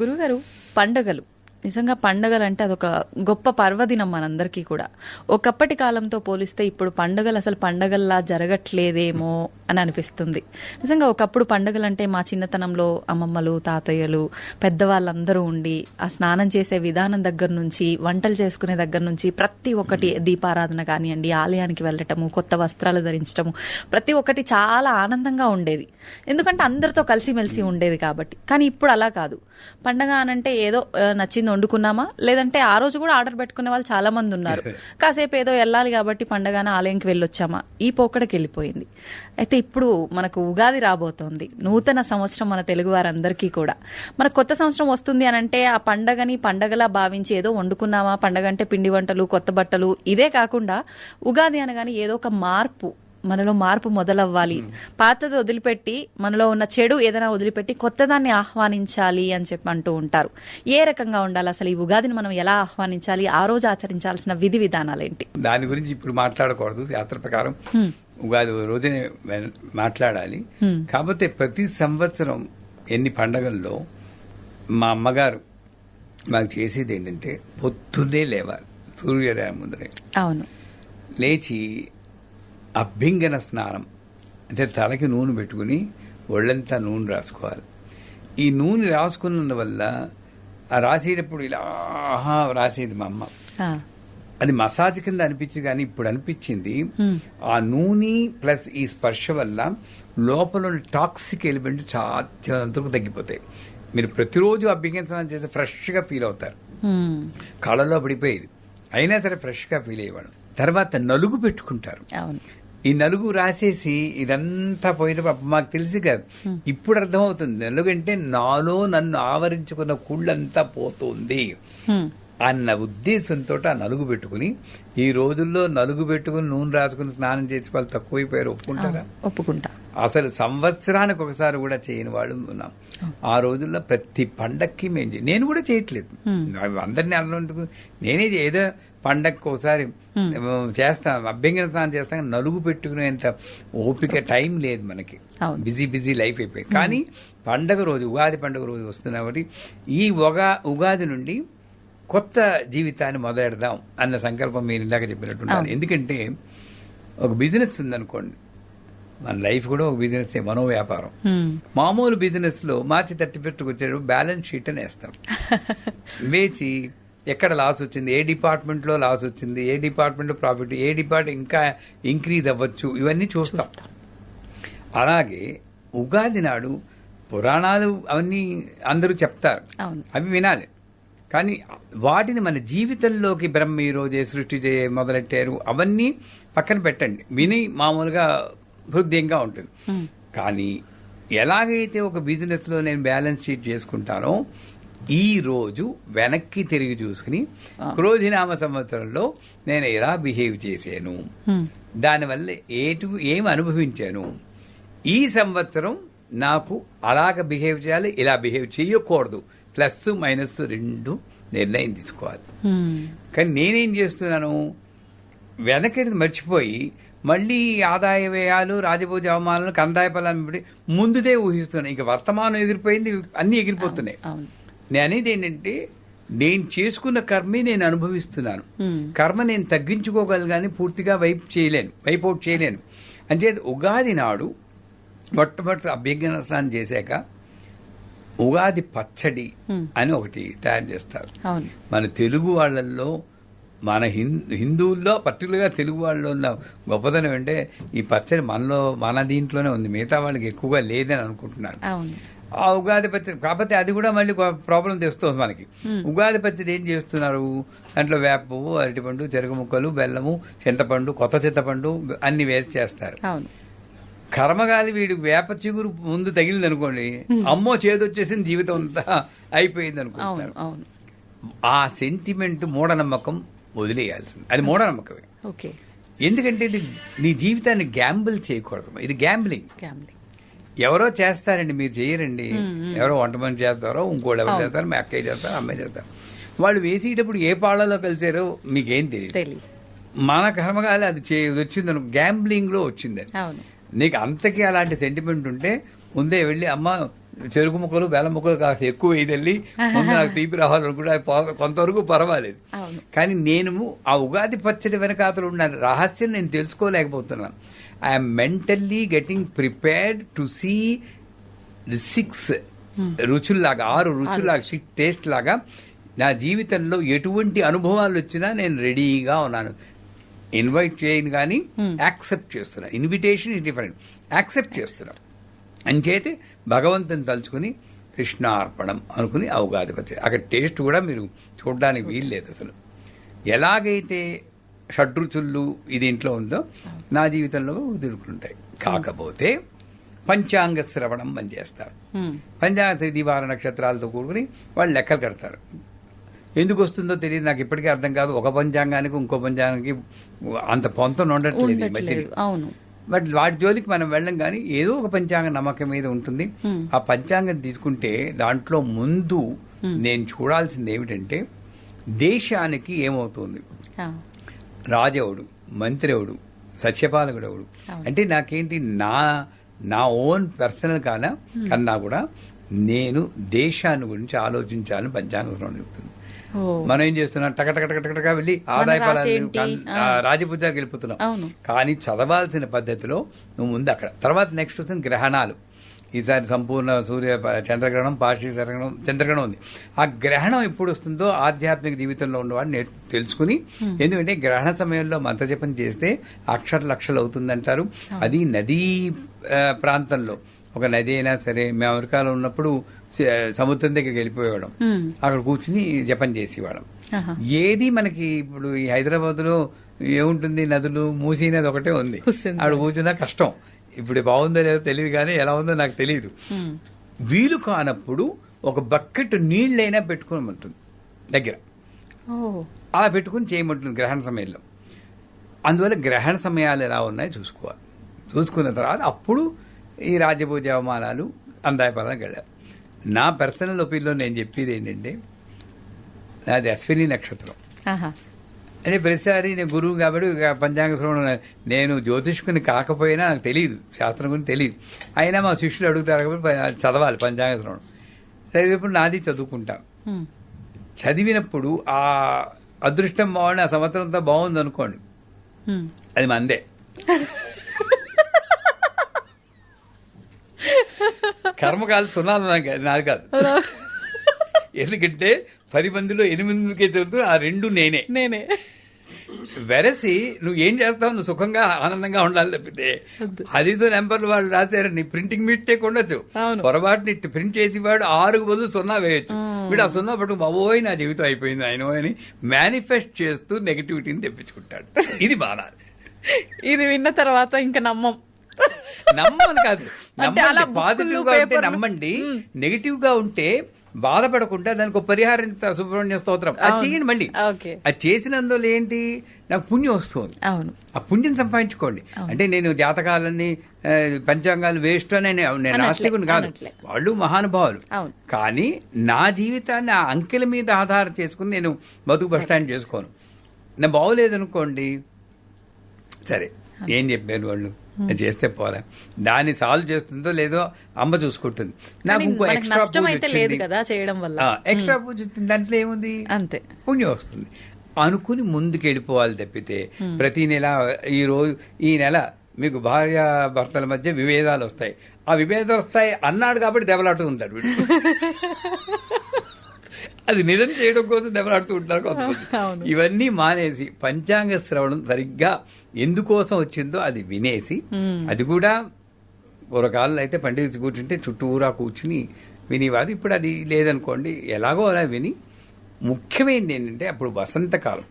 గురుగారు, పండగలు నిజంగా పండగలు అంటే అదొక గొప్ప పర్వదినం మనందరికీ కూడా. ఒకప్పటి కాలంతో పోలిస్తే ఇప్పుడు పండుగలు అసలు పండగల్లా జరగట్లేదేమో అని అనిపిస్తుంది. నిజంగా ఒకప్పుడు పండుగలు అంటే మా చిన్నతనంలో అమ్మమ్మలు, తాతయ్యలు, పెద్దవాళ్ళందరూ ఉండి ఆ స్నానం చేసే విధానం దగ్గర నుంచి, వంటలు చేసుకునే దగ్గర నుంచి ప్రతి ఒక్కటి, దీపారాధన కానివ్వండి, ఆలయానికి వెళ్ళటము, కొత్త వస్త్రాలు ధరించటము, ప్రతి ఒక్కటి చాలా ఆనందంగా ఉండేది. ఎందుకంటే అందరితో కలిసిమెలిసి ఉండేది కాబట్టి. కానీ ఇప్పుడు అలా కాదు. పండగ అనంటే ఏదో నచ్చింది వండుకున్నామా, లేదంటే ఆ రోజు కూడా ఆర్డర్ పెట్టుకునే వాళ్ళు చాలా మంది ఉన్నారు. కాసేపు ఏదో వెళ్ళాలి కాబట్టి పండగన ఆలయంకి వెళ్ళొచ్చామా, ఈ పోకడకి వెళ్ళిపోయింది. అయితే ఇప్పుడు మనకు ఉగాది రాబోతోంది, నూతన సంవత్సరం మన తెలుగు వారందరికీ కూడా. మన కొత్త సంవత్సరం వస్తుంది అని అంటే ఆ పండగని పండగలా భావించి ఏదో వండుకున్నామా, పండగ అంటే పిండి వంటలు, కొత్త బట్టలు, ఇదే కాకుండా ఉగాది అనగానే ఏదో ఒక మార్పు, మనలో మార్పు మొదలవ్వాలి, పాతది వదిలిపెట్టి మనలో ఉన్న చెడు ఏదైనా వదిలిపెట్టి కొత్తదాన్ని ఆహ్వానించాలి అని చెప్పి అంటూ ఉంటారు. ఏ రకంగా ఉండాలి అసలు ఈ ఉగాదిని మనం ఎలా ఆహ్వానించాలి, ఆ రోజు ఆచరించాల్సిన విధి విధానాలు ఏంటి? దాని గురించి ఇప్పుడు మాట్లాడకూడదు. శాస్త్ర ప్రకారం ఉగాది రోజునే మాట్లాడాలి. కాకపోతే ప్రతి సంవత్సరం ఎన్ని పండగల్లో మా అమ్మగారు మాకు చేసేది ఏంటంటే పొద్దున్నే లేవాలి, సూర్యోదయం ముందరే. అవును. లేచి అభ్యంగన స్నానం అంటే తలకి నూనె పెట్టుకుని ఒళ్ళంతా నూనె రాసుకోవాలి. ఈ నూనె రాసుకున్నందువల్ల ఆ రాసేటప్పుడు ఇలా రాసేది మా అమ్మ. అది మసాజ్ కింద అనిపించింది, కానీ ఇప్పుడు అనిపించింది ఆ నూనె ప్లస్ ఈ స్పర్శ వల్ల లోపల టాక్సిక్ ఎలిమెంట్ చాలా తగ్గిపోతాయి. మీరు ప్రతిరోజు అభ్యంగన స్నానం చేస్తే ఫ్రెష్గా ఫీల్ అవుతారు. కళ్ళలో పడిపోయేది, అయినా సరే ఫ్రెష్గా ఫీల్ అయ్యేవాడు. తర్వాత నలుగు పెట్టుకుంటారు. ఈ నలుగు రాసేసి ఇదంతా పోయేటప్పుడు మాకు తెలిసి కాదు, ఇప్పుడు అర్థమవుతుంది. నలుగు అంటే నాలో నన్ను ఆవరించుకున్న కుళ్ళంతా పోతుంది అన్న ఉద్దేశంతో ఆ నలుగు పెట్టుకుని, ఈ రోజుల్లో నలుగు పెట్టుకుని నూనె రాసుకుని స్నానం చేసి వాళ్ళు తక్కువైపోయారు. ఒప్పుకుంటారా? ఒప్పుకుంటా. అసలు సంవత్సరానికి ఒకసారి కూడా చేయని వాళ్ళు ఉన్నాం. ఆ రోజుల్లో ప్రతి పండక్కి నేను కూడా చేయట్లేదు, అందరినీ అన్నందుకు నేనే ఏదో పండగకి ఒకసారి చేస్తాం, అభ్యంగన స్నానం చేస్తాం. నలుగు పెట్టుకునేంత ఓపిక టైం లేదు మనకి, బిజీ లైఫ్ అయిపోయింది. కానీ పండగ రోజు, ఉగాది పండుగ రోజు వస్తుంది కాబట్టి ఈ ఉగాది నుండి కొత్త జీవితాన్ని మొదలెడదాం అన్న సంకల్పం మీరు ఇందాక చెప్పినట్టు. ఎందుకంటే ఒక బిజినెస్ ఉందనుకోండి, మన లైఫ్ కూడా ఒక బిజినెస్, మనో వ్యాపారం. మామూలు బిజినెస్ లో మార్చి 31కి వచ్చేటప్పుడు బ్యాలెన్స్ షీట్ అని వేస్తాం. వేచి ఎక్కడ లాస్ వచ్చింది, ఏ డిపార్ట్మెంట్ లో లాస్ వచ్చింది, ఏ డిపార్ట్మెంట్ లో ప్రాఫిట్, ఏ డిపార్ట్మెంట్ ఇంకా ఇంక్రీజ్ అవ్వచ్చు, ఇవన్నీ చూస్తాం. అలాగే ఉగాది నాడు పురాణాలు అవన్నీ అందరూ చెప్తారు, అవి వినాలి. కానీ వాటిని మన జీవితంలోకి బ్రహ్మ ఈ రోజే సృష్టి మొదలెట్టారు అవన్నీ పక్కన పెట్టండి, విని మామూలుగా హృదయంగా ఉంటుంది. కానీ ఎలాగైతే ఒక బిజినెస్ లో నేను బ్యాలెన్స్ షీట్ చేసుకుంటానో, ఈ రోజు వెనక్కి తిరిగి చూసుకుని క్రోధినామ సంవత్సరంలో నేను ఎలా బిహేవ్ చేశాను, దానివల్ల ఏమి అనుభవించాను, ఈ సంవత్సరం నాకు అలాగ బిహేవ్ చేయాలి, ఇలా బిహేవ్ చేయకూడదు, ప్లస్ మైనస్ రెండు నిర్ణయం తీసుకోవాలి. కానీ నేనేం చేస్తున్నాను, వెనకటి మర్చిపోయి మళ్ళీ ఆదాయ వ్యయాలు, రాజభోజ అవమానాలు, కందాయ ఫలాన్ని ముందుదే ఊహిస్తున్నాను. ఇంకా వర్తమానం ఎగిరిపోయింది, అన్ని ఎగిరిపోతున్నాయి. నేను అనేది ఏంటంటే నేను చేసుకున్న కర్మే నేను అనుభవిస్తున్నాను. కర్మ నేను తగ్గించుకోగలను కానీ పూర్తిగా వైప్ అవుట్ చేయలేను. అంటే ఉగాది నాడు మొట్టమొదటి అభ్యర్థన స్నానం చేశాక ఉగాది పచ్చడి అని ఒకటి తయారు చేస్తారు. మన తెలుగు వాళ్ళల్లో, మన హిందువుల్లో పర్టికులర్గా తెలుగు వాళ్ళలో ఉన్న గొప్పతనం అంటే ఈ పచ్చడి మన దీంట్లోనే ఉంది, మిగతా వాళ్ళకి ఎక్కువగా లేదని అనుకుంటున్నాను. ఆ ఉగాది పచ్చడి కాకపోతే అది కూడా మళ్ళీ ప్రాబ్లం తెస్తుంది మనకి. ఉగాది పచ్చడి ఏం చేస్తున్నారు, దాంట్లో వేప పువ్వు, అరటిపండు, చెరుకు ముక్కలు, బెల్లము, చింతపండు, కొత్త చింతపండు అన్ని వేసి చేస్తారు. కర్మగాలి వీడు వేప చిగురు ముందు తగిలింది అనుకోండి, అమ్మో చేదొచ్చేసింది, జీవితం అంతా అయిపోయింది అనుకుంటున్నారు. ఆ సెంటిమెంట్, మూఢనమ్మకం వదిలేయాల్సింది. అది మూఢనమ్మకమే. ఎందుకంటే ఇది నీ జీవితాన్ని గ్యాంబుల్ చేయకూడదు. ఇది గ్యాంబ్లింగ్. ఎవరో చేస్తారండి, మీరు చేయరండి. ఎవరో వంట మనిషి చేస్తారో, ఇంకోటి ఎవరు చేస్తారు, మీ అక్కయ్య చేస్తారు, అమ్మాయి చేస్తారు. వాళ్ళు వేసేటప్పుడు ఏ పాళ్ళలో కలిసారో మీకేం తెలియదు. మన కర్మగాలి అది వచ్చింది, గ్యాంబ్లింగ్ లో వచ్చింది. నీకు అంతకీ అలాంటి సెంటిమెంట్ ఉంటే ముందే వెళ్ళి అమ్మ చెరుకు ముక్కలు, బెల్లం ముక్కలు కాస్త ఎక్కువ వేయదల్లి ముందు నాకు తీపి రావాలనుకుంటే కొంతవరకు పర్వాలేదు. కానీ నేను ఆ ఉగాది పచ్చడి వెనకాతలు ఉన్న రహస్యం నేను తెలుసుకోలేకపోతున్నాను. I'm mentally getting prepared to see the 6 రుచుల్లాగా, 6 రుచుల్లాగా, 6 టేస్ట్ లాగా నా జీవితంలో ఎటువంటి అనుభవాలు వచ్చినా నేను రెడీగా ఉన్నాను. ఇన్వైట్ చేయను కానీ యాక్సెప్ట్ చేస్తున్నా. ఇన్విటేషన్ ఇస్ డిఫరెంట్, యాక్సెప్ట్ చేస్తున్నా. అంచేతే భగవంతుని తలుచుకుని కృష్ణార్పణం అనుకుని ఆ ఉగాది పచ్చడి అక్కడ టేస్ట్ కూడా మీరు చూడడానికి వీల్లేదు. అసలు ఎలాగైతే షడ్రుచులు ఇది ఇంట్లో ఉందో నా జీవితంలో దొరుకుతుంటాయి. కాకపోతే పంచాంగ శ్రవణం అని చేస్తారు. పంచాంగ తిథి వార నక్షత్రాలతో కూడుకుని వాళ్ళు లెక్కలు కడతారు. ఎందుకు వస్తుందో తెలియదు, నాకు ఇప్పటికీ అర్థం కాదు. ఒక పంచాంగానికి ఇంకో పంచాంగానికి అంత పొంతం ఉండట్లేదు. బట్ వాటి జోలికి మనం వెళ్ళం. కానీ ఏదో ఒక పంచాంగ నమ్మకం మీద ఉంటుంది. ఆ పంచాంగం తీసుకుంటే దాంట్లో ముందు నేను చూడాల్సింది ఏమిటంటే దేశానికి ఏమవుతుంది, రాజెవడు, మంత్రి ఎవడు, సత్యపాలకుడు ఎవడు, అంటే నాకేంటి నా ఓన్ పర్సనల్ కన్నా కూడా నేను దేశాన్ని గురించి ఆలోచించాలని పంచాంగం చెప్తుంది. మనం ఏం చేస్తున్నాం, టకటక వెళ్ళి ఆదాయ రాజపూజాకి వెళ్ళిపోతున్నాం. కానీ చదవాల్సిన పద్ధతిలో నువ్వు ముందు అక్కడ, తర్వాత నెక్స్ట్ వస్తుంది గ్రహణాలు. ఈసారి సంపూర్ణ సూర్య చంద్రగ్రహణం, పార్షి చంద్రగ్రహణం ఉంది. ఆ గ్రహణం ఎప్పుడు వస్తుందో ఆధ్యాత్మిక జీవితంలో ఉన్నవాడు తెలుసుకుని, ఎందుకంటే గ్రహణ సమయంలో మంత్రజపం చేస్తే లక్షలు అవుతుందంటారు. అది నదీ ప్రాంతంలో, ఒక నది అయినా సరే, మేము అమెరికాలో ఉన్నప్పుడు సముద్రం దగ్గరికి వెళ్ళిపోయేవాళ్ళం, అక్కడ కూర్చుని జపం చేసేవాళ్ళం. ఏది మనకి ఇప్పుడు ఈ హైదరాబాద్ లో ఏముంటుంది, నదులు, మూసీ నది ఒకటే ఉంది, అక్కడ కూర్చున్నా కష్టం. ఇప్పుడు బాగుందో లేదో తెలియదు, కానీ ఎలా ఉందో నాకు తెలియదు. వీలు కానప్పుడు ఒక బకెట్ నీళ్ళైనా పెట్టుకోమంటుంది దగ్గర, అలా పెట్టుకుని చేయమంటుంది గ్రహణ సమయంలో. అందువల్ల గ్రహణ సమయాలు ఎలా ఉన్నాయో చూసుకోవాలి. చూసుకున్న తర్వాత అప్పుడు ఈ రాజ్యపూజ అవమానాలు, అందాయపాలనకి వెళ్ళారు. నా పర్సనల్ ఒపీనియన్లో నేను చెప్పేది ఏంటంటే, నాది అశ్విని నక్షత్రం. అంటే ప్రతిసారి నేను గురువు కాబట్టి పంచాంగ శ్రవణం, నేను జ్యోతిష్కుని కాకపోయినా నాకు తెలియదు, శాస్త్రం గురించి తెలియదు. అయినా మా శిష్యులు అడుగుతారు కాబట్టి చదవాలి పంచాంగ శ్రవణం. చదివినప్పుడు నాది చదువుకుంటాం. చదివినప్పుడు ఆ అదృష్టం బాగుండి, ఆ సంవత్సరంతో బాగుంది అనుకోండి, అది మందే. కర్మకాలు సున్నాలు నాది కాదు. ఎందుకంటే 10 మందిలో 8 మందికే తెలుసు, ఆ 2 నేనే. వెరసి నువ్వు ఏం చేస్తావు, నువ్వు సుఖంగా ఆనందంగా ఉండాలి తప్పితే అదితో నెంబర్లు వాళ్ళు రాశారని ప్రింటింగ్ మిస్టేక్ ఉండొచ్చు, పొరపాటుని ప్రింట్ చేసి వాడు 6కు బదులు 0 వేయొచ్చు. వీడు ఆ 0 పట్టుకు బాబోయ్ నా జీవితం అయిపోయింది ఆయన అని మేనిఫెస్ట్ చేస్తూ నెగటివిటీని తెప్పించుకుంటాడు. ఇది బాగా, ఇది విన్న తర్వాత ఇంకా నమ్మని కాదు, నమ్మండి. పాజిటివ్ గా ఉంటే నమ్మండి, నెగిటివ్ గా ఉంటే బాధపడకుండా దానికి ఒక పరిహారం, సుబ్రహ్మణ్య స్తోత్రం అది చేయండి. మళ్ళీ అది చేసినందువల్ల ఏంటి, నాకు పుణ్యం వస్తుంది. ఆ పుణ్యం సంపాదించుకోండి. అంటే నేను జాతకాలన్నీ పంచాంగాలు వేస్ట్ అని నేను నాస్తికుని కాదు, వాళ్ళు మహానుభావులు. కానీ నా జీవితాన్ని ఆ అంకెల మీద ఆధారం చేసుకుని నేను బతుకు బస్టాండ్ చేసుకోను. నా బాగోలేదనుకోండి, సరే ఏం చెప్పారు వాళ్ళు, అది చేస్తే పోరా, దాన్ని సాల్వ్ చేస్తుందో లేదో అమ్మ చూసుకుంటుంది. నాకు కానీ ఇంకో మనకి ఎక్స్ట్రా నష్టం పూజ అయితే లేదు వచ్చింది, కదా చేయడం వల్ల. ఎక్స్ట్రా పూజ వచ్చింది, దాంట్లో ఏముంది, అంతే. పుణ్యం వస్తుంది అనుకుని ముందుకు వెళ్ళిపోవాలి తప్పితే ప్రతి నెల ఈ నెల మీకు భార్య భర్తల మధ్య విభేదాలు వస్తాయి, ఆ విభేదాలు వస్తాయి అన్నాడు కాబట్టి దెబ్బలాడుతూ ఉంటాడు వీడు. అది నిజం చేయడం కోసం దెబ్బలాడుతూ ఉంటారు కొంతమంది. ఇవన్నీ మానేసి పంచాంగ శ్రవణం సరిగ్గా ఎందుకోసం వచ్చిందో అది వినేసి, అది కూడా పూర్వకాలంలో అయితే పండితులు కూర్చుంటే చుట్టూరా కూర్చుని వినేవారు. ఇప్పుడు అది లేదనుకోండి, ఎలాగో అలా విని. ముఖ్యమైనది ఏంటంటే అప్పుడు వసంతకాలం,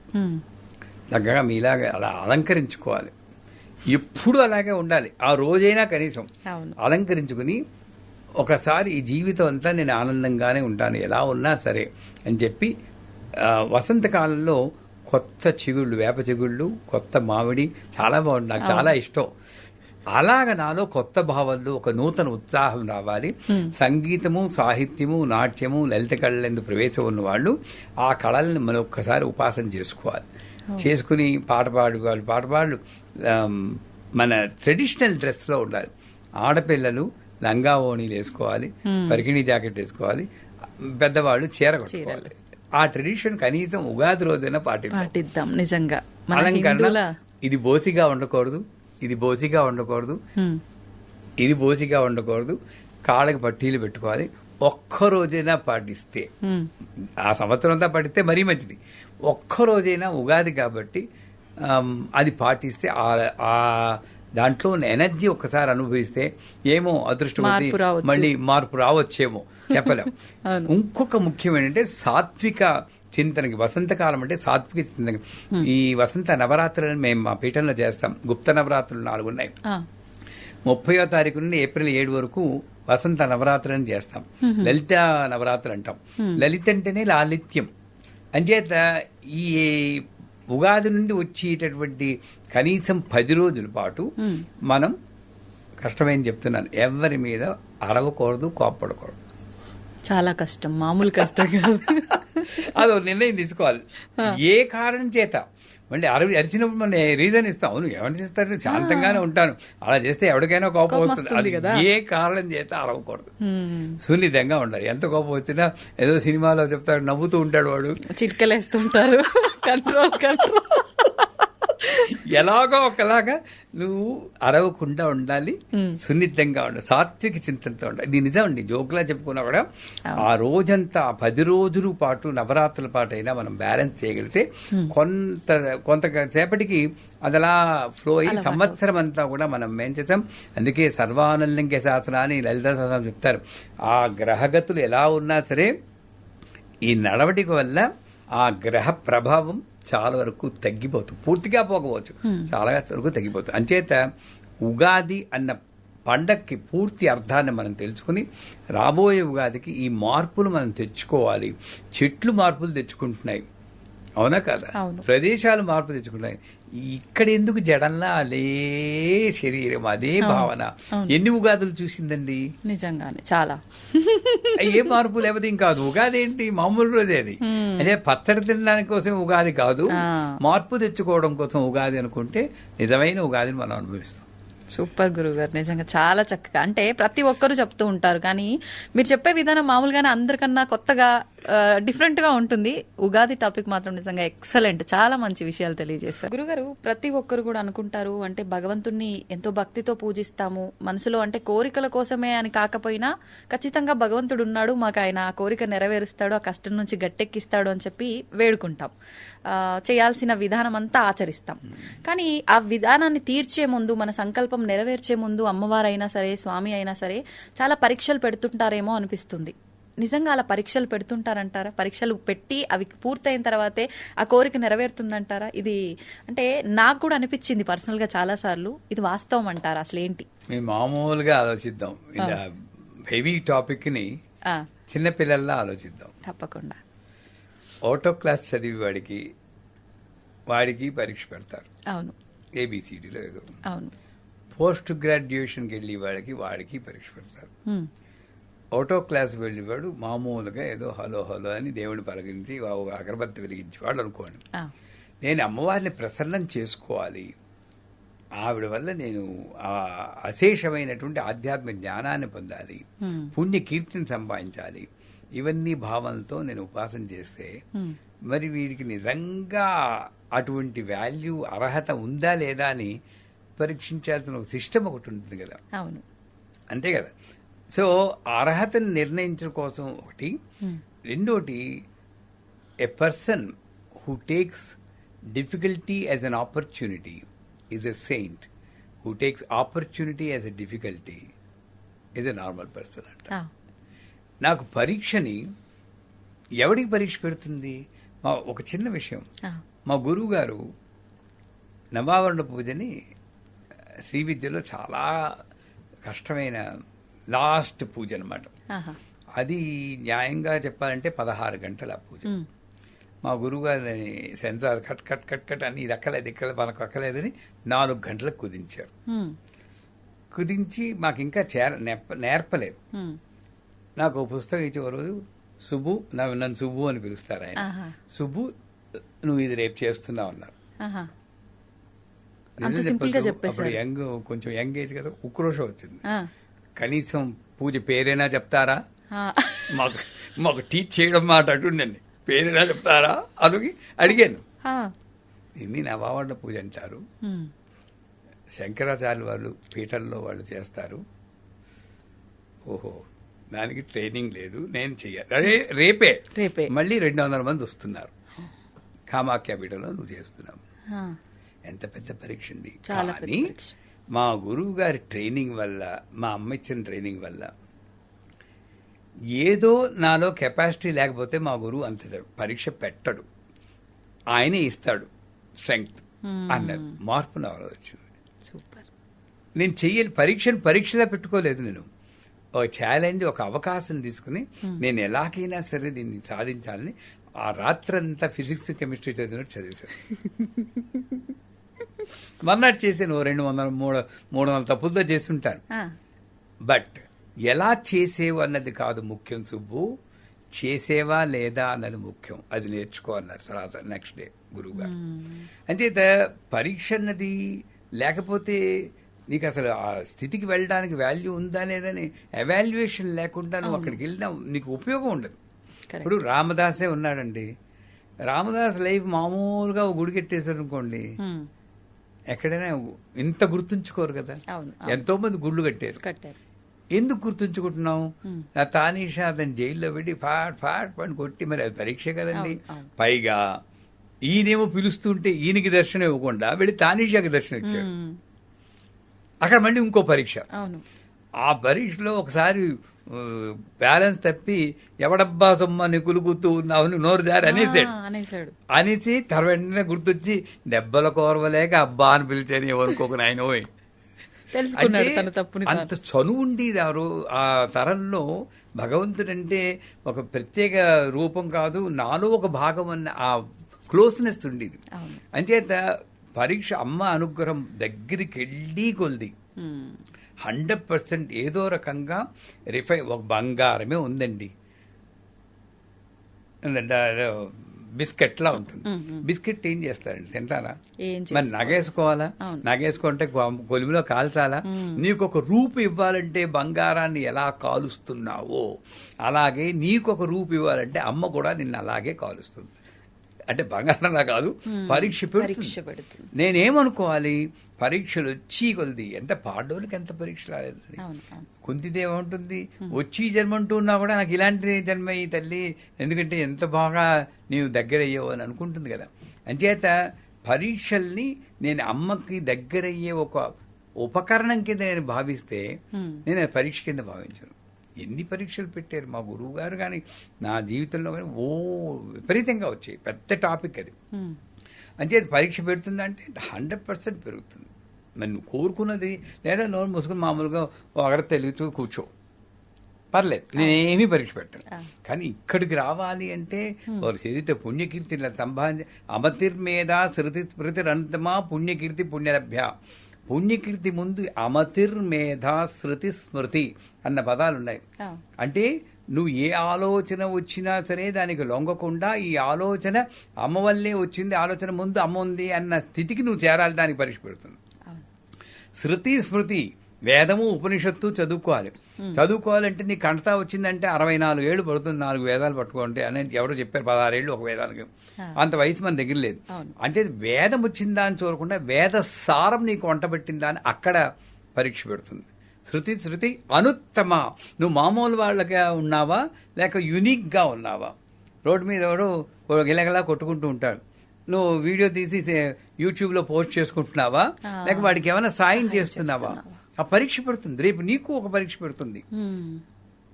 చక్కగా మీలాగా అలా అలంకరించుకోవాలి, ఎప్పుడు అలాగే ఉండాలి. ఆ రోజైనా కనీసం అలంకరించుకుని ఒకసారి ఈ జీవితం అంతా నేను ఆనందంగానే ఉంటాను ఎలా ఉన్నా సరే అని చెప్పి, వసంతకాలంలో కొత్త చిగుళ్ళు, వేప చిగుళ్ళు, కొత్త మామిడి చాలా బాగుంటుంది, నాకు చాలా ఇష్టం. అలాగ నాలో కొత్త భావాల్లో ఒక నూతన ఉత్సాహం రావాలి. సంగీతము, సాహిత్యము, నాట్యము, లలిత కళలందు ప్రవేశం ఉన్న వాళ్ళు ఆ కళల్ని మనం ఒక్కసారి ఉపాసన చేసుకోవాలి. చేసుకుని పాట పాడు మన ట్రెడిషనల్ డ్రెస్ లో ఉండాలి. ఆడపిల్లలు లంగా ఓణీలు వేసుకోవాలి, పరికిణీ జాకెట్ వేసుకోవాలి, పెద్దవాళ్ళు చీర కట్టుకోవాలి. ఆ ట్రెడిషన్ కనీసం ఉగాది రోజైనా పాటిద్దాం. నిజంగా అలంకరణ ఇది బోసిగా ఉండకూడదు, ఇది బోసిగా ఉండకూడదు, ఇది బోసిగా ఉండకూడదు, కాళ్ళకి పట్టీలు పెట్టుకోవాలి. ఒక్కరోజైనా పాటిస్తే, ఆ సంవత్సరం అంతా పాటిస్తే మరీ మంచిది, ఒక్కరోజైనా ఉగాది కాబట్టి అది పాటిస్తే ఆ దాంట్లో ఉన్న ఎనర్జీ ఒక్కసారి అనుభవిస్తే ఏమో అదృష్టమతి మళ్ళీ మార్పు రావచ్చేమో చెప్పలేం. ఇంకొక ముఖ్యం ఏంటంటే సాత్విక చింతనకి, వసంతకాలం అంటే సాత్విక చింతనకి. ఈ వసంత నవరాత్రులను మేము మా పీఠంలో చేస్తాం. గుప్త నవరాత్రులు 4 ఉన్నాయి. 30వ తారీఖు నుండి ఏప్రిల్ 7 వరకు వసంత నవరాత్రులను చేస్తాం. లలిత నవరాత్రులు అంటాం. లలిత అంటేనే లాలిత్యం. అంచేత ఈ ఉగాది నుండి వచ్చేటటువంటి కనీసం 10 రోజుల పాటు మనం కష్టమేం చెప్తున్నాను, ఎవరి మీద అరవకూడదు, కోప్పడకూడదు. చాలా కష్టం, మామూలు కష్టం కాదు. అదో నిర్ణయం తీసుకోవాలి. ఏ కారణం చేత మళ్ళీ అరిచినప్పుడు మనం రీజన్ ఇస్తాం. అవును ఎవరు చేస్తారు, శాంతంగానే ఉంటాను, అలా చేస్తే ఎవరికైనా కోపం వస్తుంది. అది ఏ కారణం చేత అరవకూడదు, సున్నితంగా ఉండాలి. ఎంత కోపం వచ్చినా ఏదో సినిమాలో చెప్తాడు, నవ్వుతూ ఉంటాడు వాడు, చిట్కలేస్తుంటారు, కంట్రోల్ ఎలాగో ఒకలాగా నువ్వు అరవకుండా ఉండాలి, సున్నితంగా ఉండాలి, సాత్విక చింతనతో ఉండాలి. ఇది నిజం అండి, జోకులా చెప్పుకున్నా కూడా ఆ రోజంతా 10 రోజుల పాటు నవరాత్రుల పాటు అయినా మనం బ్యాలెన్స్ చేయగలిగితే కొంతసేపటికి అదలా ఫ్లో అయ్యి సంవత్సరం అంతా కూడా మనం ఏం చేస్తాం. అందుకే సర్వానందంకే శాసన అని లలితా సహస్రం చెప్తారు. ఆ గ్రహగతులు ఎలా ఉన్నా సరే ఈ నడవడిక వల్ల ఆ గ్రహ ప్రభావం చాలా వరకు తగ్గిపోతుంది, పూర్తిగా పోకపోవచ్చు, చాలా వరకు తగ్గిపోతుంది. అంచేత ఉగాది అన్న పండక్కి పూర్తి అర్థాన్ని మనం తెలుసుకుని రాబోయే ఉగాదికి ఈ మార్పులు మనం తెచ్చుకోవాలి. చెట్లు మార్పులు తెచ్చుకుంటున్నాయి, అవునా కదా, ప్రదేశాలు మార్పు తెచ్చుకుంటున్నాయి. ఇక్కడ ఎందుకు జడంలా అదే శరీరం, అదే భావన. ఎన్ని ఉగాదులు చూసిందండి నిజంగానే, చాలా. ఏ మార్పు లేకపోతే ఇంకా ఉగాది ఏంటి, మామూలు రోజే అది. అదే పచ్చడి తినడానికి కోసం ఉగాది కాదు, మార్పు తెచ్చుకోవడం కోసం ఉగాది అనుకుంటే నిజమైన ఉగాదిని మనం అనుభవిస్తాం. సూపర్ గురుగారు, నిజంగా చాలా చక్కగా. అంటే ప్రతి ఒక్కరు చెప్తూ ఉంటారు, కానీ మీరు చెప్పే విధానం మామూలుగానే అందరికన్నా కొత్తగా డిఫరెంట్ గా ఉంటుంది. ఉగాది టాపిక్ మాత్రం నిజంగా ఎక్సలెంట్, చాలా మంచి విషయాలు తెలియజేస్తారు గురుగారు. ప్రతి ఒక్కరు కూడా అనుకుంటారు, అంటే భగవంతుణ్ణి ఎంతో భక్తితో పూజిస్తాము, మనసులో అంటే కోరికల కోసమే అని కాకపోయినా ఖచ్చితంగా భగవంతుడు ఉన్నాడు, మాకు ఆయన ఆ కోరిక నెరవేరుస్తాడు, ఆ కష్టం నుంచి గట్టెక్కిస్తాడు అని చెప్పి వేడుకుంటాం, చేయాల్సిన విధానం అంతా ఆచరిస్తాం. కానీ ఆ విధానాన్ని తీర్చే ముందు, మన సంకల్పం నెరవేర్చే ముందు అమ్మవారైనా సరే, స్వామి అయినా సరే చాలా పరీక్షలు పెడుతుంటారేమో అనిపిస్తుంది. నిజంగా అలా పరీక్షలు పెడుతుంటారంటారా? పరీక్షలు పెట్టి అవి పూర్తయిన తర్వాతే ఆ కోరిక నెరవేరుతుందంటారా? ఇది అంటే నాకు కూడా అనిపించింది పర్సనల్ గా చాలా సార్లు. ఇది వాస్తవం అంటారా? అసలు ఏంటి? మేము మామూలుగా ఆలోచిద్దాం, ఇలా హెవీ టాపిక్ ని చిన్నపిల్లల్లా ఆలోచిద్దాం. తప్పకుండా. ఆటో క్లాస్ చదివి వాడికి పరీక్ష పెడతారు. అవును. ఏబిసిడీలో ఏదో. అవును. పోస్ట్ గ్రాడ్యుయేషన్కి వెళ్ళి వాడికి పరీక్ష పెడతారు. ఆటో క్లాస్ వెళ్ళేవాడు మామూలుగా ఏదో హలో హలో అని దేవుడిని పలకరించి అగరబత్తి వెలిగించేవాడు అనుకోండి. నేను అమ్మవారిని ప్రసన్నం చేసుకోవాలి, ఆవిడ వల్ల నేను ఆ అశేషమైనటువంటి ఆధ్యాత్మిక జ్ఞానాన్ని పొందాలి, పుణ్య కీర్తిని సంపాదించాలి, ఇవన్నీ భావనలతో నేను ఉపాసన చేస్తే మరి వీడికి నిజంగా అటువంటి వాల్యూ అర్హత ఉందా లేదా అని పరీక్షించాల్సిన ఒక సిస్టమ్ ఒకటి ఉంటుంది కదా. అవును, అంతే కదా. సో అర్హతను నిర్ణయించడం కోసం ఒకటి. రెండోటి, a person who takes difficulty as an opportunity is a saint, who takes opportunity as a difficulty is a normal person అంట. నాకు పరీక్షని ఎవడికి పరీక్ష పెడుతుంది? ఒక చిన్న విషయం, మా గురువు గారు నవావరణ పూజని శ్రీ విద్యలో చాలా కష్టమైన లాస్ట్ పూజ అనమాట. అది న్యాయంగా చెప్పాలంటే 16 గంటల పూజ. మా గురువు గారిని censor cut cut cut cut అని ఇది ఎక్కలేదు మనకు అక్కలేదని 4 గంటలకు కుదించారు. కుదించి మాకు ఇంకా నేర్పలేదు. నాకు ఒక పుస్తకం ఇచ్చే రోజు, సుబ్బు, నన్ను సుబ్బు అని పిలుస్తారు ఆయన, సుబ్బు నువ్వు ఇది రేపు చేస్తున్నావు అన్నారు. అప్పుడు కొంచెం యంగ్ ఏజ్ కదా, ఉక్రోషం వచ్చింది. కనీసం పూజ పేరైనా చెప్తారా, మాకు టీచ్ చేయడం మాట అటుండండి, పేరైనా చెప్తారా అని అడిగాను. ఇన్ని నవావరణ పూజ అంటారు, శంకరాచార్య వాళ్ళు పీఠంలో వాళ్ళు చేస్తారు. ఓహో, దానికి ట్రైనింగ్ లేదు, నేను చెయ్యాలి. అదే రేపే మళ్ళీ 200 మంది వస్తున్నారు, కామాఖ్య పీఠంలో నువ్వు చేస్తున్నావు. ఎంత పెద్ద పరీక్ష అండి. కానీ మా గురువు గారి ట్రైనింగ్ వల్ల, మా అమ్మ ఇచ్చిన ట్రైనింగ్ వల్ల ఏదో నాలో కెపాసిటీ లేకపోతే మా గురువు అంత పరీక్ష పెట్టడు, ఆయనే ఇస్తాడు స్ట్రెంగ్త్ అన్నది మార్పు నాలో వచ్చింది. సూపర్. నేను చెయ్యాలి పరీక్షలా పెట్టుకోలేదు, నేను ఒక ఛాలెంజ్, ఒక అవకాశం తీసుకుని నేను ఎలాగైనా సరే దీన్ని సాధించాలని ఆ రాత్రంతా ఫిజిక్స్ కెమిస్ట్రీ చదివినట్టు చదివేశాను. మర్నాడు చేసాను 200-300 తప్పులతో చేస్తుంటాను. బట్ ఎలా చేసేవు అన్నది కాదు ముఖ్యం సుబ్బు, చేసేవా లేదా అన్నది ముఖ్యం, అది నేర్చుకోవాలన్నారు తర్వాత నెక్స్ట్ డే గురువు గారు. అంచేత పరీక్ష అన్నది లేకపోతే నీకు అసలు ఆ స్థితికి వెళ్ళడానికి వాల్యూ ఉందా లేదని ఎవాల్యుయేషన్ లేకుండా నువ్వు అక్కడికి వెళ్ళినా నీకు ఉపయోగం ఉండదు. ఇప్పుడు రామదాసే ఉన్నాడండి, రామదాస్ లైఫ్ మామూలుగా గుడి కట్టేశారు అనుకోండి, ఎక్కడైనా ఇంత గుర్తుంచుకోరు కదా. ఎంతో మంది గుళ్ళు కట్టారు, ఎందుకు గుర్తుంచుకుంటున్నాం? తానీషా అతను జైల్లో పెట్టి ఫాట్ ఫాట్ పని కొట్టి, మరి అది పరీక్ష కదండి. పైగా ఈయనేమో పిలుస్తుంటే ఈయనకి దర్శనం ఇవ్వకుండా వెళ్ళి తానీషాకి దర్శనం ఇచ్చాడు. అక్కడ మళ్ళీ ఇంకో పరీక్ష. ఆ పరీక్షలో ఒకసారి బ్యాలెన్స్ తప్పి ఎవడబ్బా సొమ్మని కులుగుతూ ఉన్నావు నోరు దారి అనేసాడు. అనేసి వెంటనే గుర్తొచ్చి దెబ్బల కోరవలేక అబ్బా అని పిలిచాను ఎవరుకోక ఆయన పోయి అంత చనువు ఉండేది ఆ తరంలో. భగవంతుడంటే ఒక ప్రత్యేక రూపం కాదు, నాలో ఒక భాగం అన్న ఆ క్లోజ్నెస్ ఉండేది. అంచేత పరీక్ష అమ్మ అనుగ్రహం దగ్గరికి వెళ్ళి కొలిది 100% ఏదో రకంగా ఒక బంగారమే ఉందండి. బిస్కెట్ లా ఉంటుంది. బిస్కెట్ ఏం చేస్తారండి, తింటారా? మరి నగేసుకోవాలా? నగేసుకుంటే కొలిమిలో కాల్చాలా? నీకు ఒక రూపు ఇవ్వాలంటే బంగారాన్ని ఎలా కాలుస్తున్నావో అలాగే నీకు ఒక రూపు ఇవ్వాలంటే అమ్మ కూడా నిన్ను అలాగే కాలుస్తుంది. అంటే బంగారంలా కాదు, పరీక్ష పెడుతుంది. నేనేమనుకోవాలి, పరీక్షలు వచ్చి కొలిది ఎంత పాండవులకి ఎంత పరీక్ష రాలేదు. కుంతిదేవుంటుంది వచ్చి జన్మ అంటున్నా కూడా నాకు ఇలాంటి జన్మ ఈ తల్లి, ఎందుకంటే ఎంత బాగా నీవు దగ్గరయ్యావు అని అనుకుంటుంది కదా. అంచేత పరీక్షల్ని నేను అమ్మకి దగ్గరయ్యే ఒక ఉపకరణం కింద నేను భావిస్తే నేను పరీక్ష కింద భావించను. ఎన్ని పరీక్షలు పెట్టారు మా గురువు గారు, కానీ నా జీవితంలో కానీ విపరీతంగా వచ్చాయి. పెద్ద టాపిక్ అది. అంటే అది పరీక్ష పెడుతుందా అంటే 100% పెరుగుతుంది. మరి నువ్వు కోరుకున్నది లేదా నోరు మూసుకుని మామూలుగా ఒకరి తెలుగుతూ కూర్చో, పర్లేదు, నేనేమీ పరీక్ష పెట్టాను. కానీ ఇక్కడికి రావాలి అంటే వారు చదివితే పుణ్యకీర్తి సంపాదించి అమతిర్మేధ శృతి స్మృతిరంతమా పుణ్యకీర్తి పుణ్యలభ్య. పుణ్యకీర్తి ముందు అమతిర్మేధ శృతి స్మృతి అన్న పదాలున్నాయి. అంటే నువ్వు ఏ ఆలోచన వచ్చినా సరే దానికి లొంగకుండా ఈ ఆలోచన అమ్మ వల్లే వచ్చింది, ఆలోచన ముందు అమ్మ ఉంది అన్న స్థితికి నువ్వు చేరాలి, దానికి పరీక్ష పెడుతుంది. శృతి స్మృతి వేదము ఉపనిషత్తు చదువుకోవాలంటే నీ కంటతా వచ్చిందంటే 64 ఏళ్ళు పడుతుంది 4 వేదాలు పట్టుకోండి అనేది ఎవరో చెప్పారు. 16 ఏళ్ళు ఒక వేదానికి. అంత వయసు మన దగ్గర లేదు. అంటే వేదం వచ్చిందా అని చూడకుండా వేద సారం నీకు వంట పెట్టిందా అని అక్కడ పరీక్ష పెడుతుంది. శృతి అనుత్తమ. నువ్వు మామూలు వాళ్ళగా ఉన్నావా లేక యునిక్ గా ఉన్నావా? రోడ్డు మీద ఎవడో గిలగలా కొట్టుకుంటూ ఉంటాడు, నువ్వు వీడియో తీసి యూట్యూబ్ లో పోస్ట్ చేసుకుంటున్నావా లేక వాడికి ఏమైనా సాయం చేస్తున్నావా? ఆ పరీక్ష పెడుతుంది. రేపు నీకు ఒక పరీక్ష పెడుతుంది.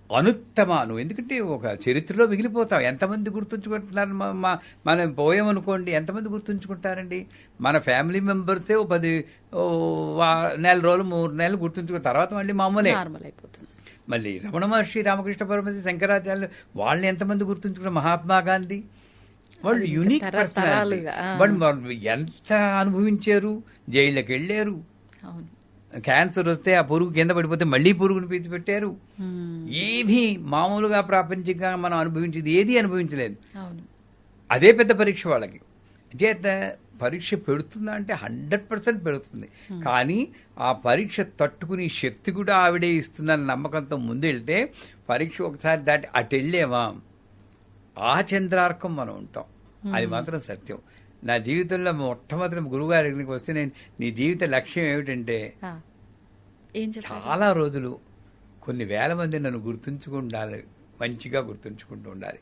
అనుత్తమ. నువ్వు ఎందుకంటే ఒక చరిత్రలో మిగిలిపోతావు. ఎంతమంది గుర్తుంచుకుంటున్నారు? మనం పోయామనుకోండి, ఎంతమంది గుర్తుంచుకుంటారండి? మన ఫ్యామిలీ మెంబర్సే 10 నెల రోజులు 3 నెలలు గుర్తుంచుకున్న తర్వాత మళ్ళీ మామూలే. మళ్ళీ రమణ మహర్షి, రామకృష్ణ పరమహంస, శంకరాచార్యులు వాళ్ళని ఎంతమంది గుర్తుంచుకున్నారు? మహాత్మా గాంధీ వాళ్ళు యూనిక్ పర్సనాలిటీ. వాళ్ళు ఎంత అనుభవించారు, జైళ్ళకి వెళ్ళారు. క్యాన్సర్ వస్తే ఆ పురుగు కింద పడిపోతే మళ్లీ పురుగును పీచి పెట్టారు. ఏమీ మామూలుగా ప్రాపంచికంగా మనం అనుభవించేది ఏది అనుభవించలేదు. అదే పెద్ద పరీక్ష వాళ్ళకి. చేత పరీక్ష పెడుతుందా అంటే 100% పెడుతుంది. కానీ ఆ పరీక్ష తట్టుకునే శక్తి కూడా ఆవిడే ఇస్తుందన్న నమ్మకంతో ముందెళ్తే పరీక్ష ఒకసారి దాటి అటు వెళ్ళేవా ఆ చంద్రార్కం మనం ఉంటాం. అది మాత్రం సత్యం. నా జీవితంలో మొట్టమొదటి గురువుగారి దగ్గరికి వస్తే నేను నీ జీవిత లక్ష్యం ఏమిటంటే చాలా రోజులు కొన్ని వేల మంది నన్ను గుర్తుంచుకుండాలి, మంచిగా గుర్తుంచుకుంటూ ఉండాలి.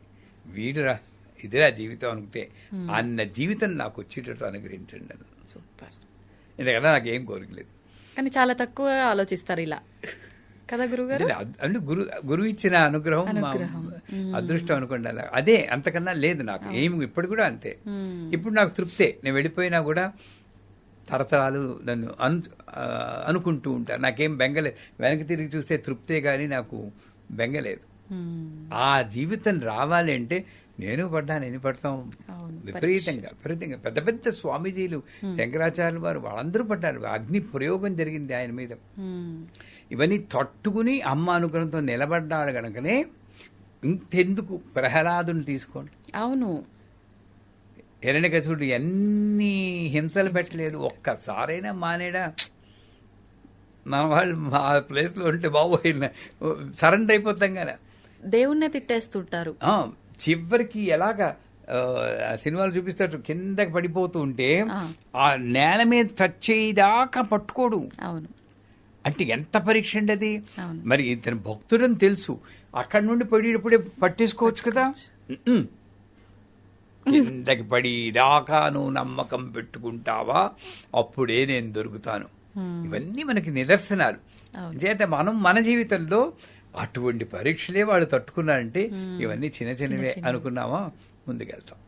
వీడురా ఇదిరా జీవితం అనుకుంటే అన్న జీవితం నాకు వచ్చేటట్టు అనుగ్రహించండి నన్ను. సూపర్. ఎందుకంటే నాకేం కోరికలేదు. కానీ చాలా తక్కువ ఆలోచిస్తారు ఇలా కదా గురుగారు? అంటే గురువు ఇచ్చిన అనుగ్రహం అదృష్టం అనుకోండి. అలా అదే, అంతకన్నా లేదు నాకు ఏమి. ఇప్పుడు కూడా అంతే. ఇప్పుడు నాకు తృప్తే. నేను వెళ్ళిపోయినా కూడా తరతరాలు నన్ను అనుకుంటూ ఉంటాను. నాకేం బెంగలేదు. వెనక్కి తిరిగి చూస్తే తృప్తే గానీ నాకు బెంగలేదు. ఆ జీవితం రావాలి అంటే నేను పడతాం విపరీతంగా పెద్ద పెద్ద స్వామీజీలు, శంకరాచార్యులు వారు వాళ్ళందరూ పడ్డారు. అగ్ని ప్రయోగం జరిగింది ఆయన మీద. ఇవన్నీ తట్టుకుని అమ్మ అనుగ్రహంతో నిలబడ్డాడు గనకనే ఇంతెందుకు ప్రహ్లాదుని తీసుకోండి. అవును, హిరణ్యకశిపుడు ఎన్ని హింసలు పెట్టలేదు. ఒక్కసారైనా మానేడా? మన వాళ్ళు మా ప్లేస్ లో ఉంటే బాబోయ్ సరెండర్ అయిపోతాం కదా. దేవుణ్ణే తిట్టేస్తుంటారు. చివరికి ఎలాగా సినిమాలు చూపిస్తాడు, కిందకి పడిపోతూ ఉంటే ఆ నేల మీద టచ్ చేయదాకా పట్టుకోడు. అవును, అంటే ఎంత పరీక్ష అండి అది. మరి ఇతను భక్తుడని తెలుసు, అక్కడి నుండి పడేటప్పుడే పట్టేసుకోవచ్చు కదా. కిందకి పడిదాకా నువ్వు నమ్మకం పెట్టుకుంటావా, అప్పుడే నేను దొరుకుతాను. ఇవన్నీ మనకి నిదర్శనాలు. చేత మనం మన జీవితంలో అటువంటి పరీక్షలే వాళ్ళు తట్టుకున్నారంటే ఇవన్నీ చిన్న చిన్నవే అనుకున్నామా ముందుకెళ్తాం.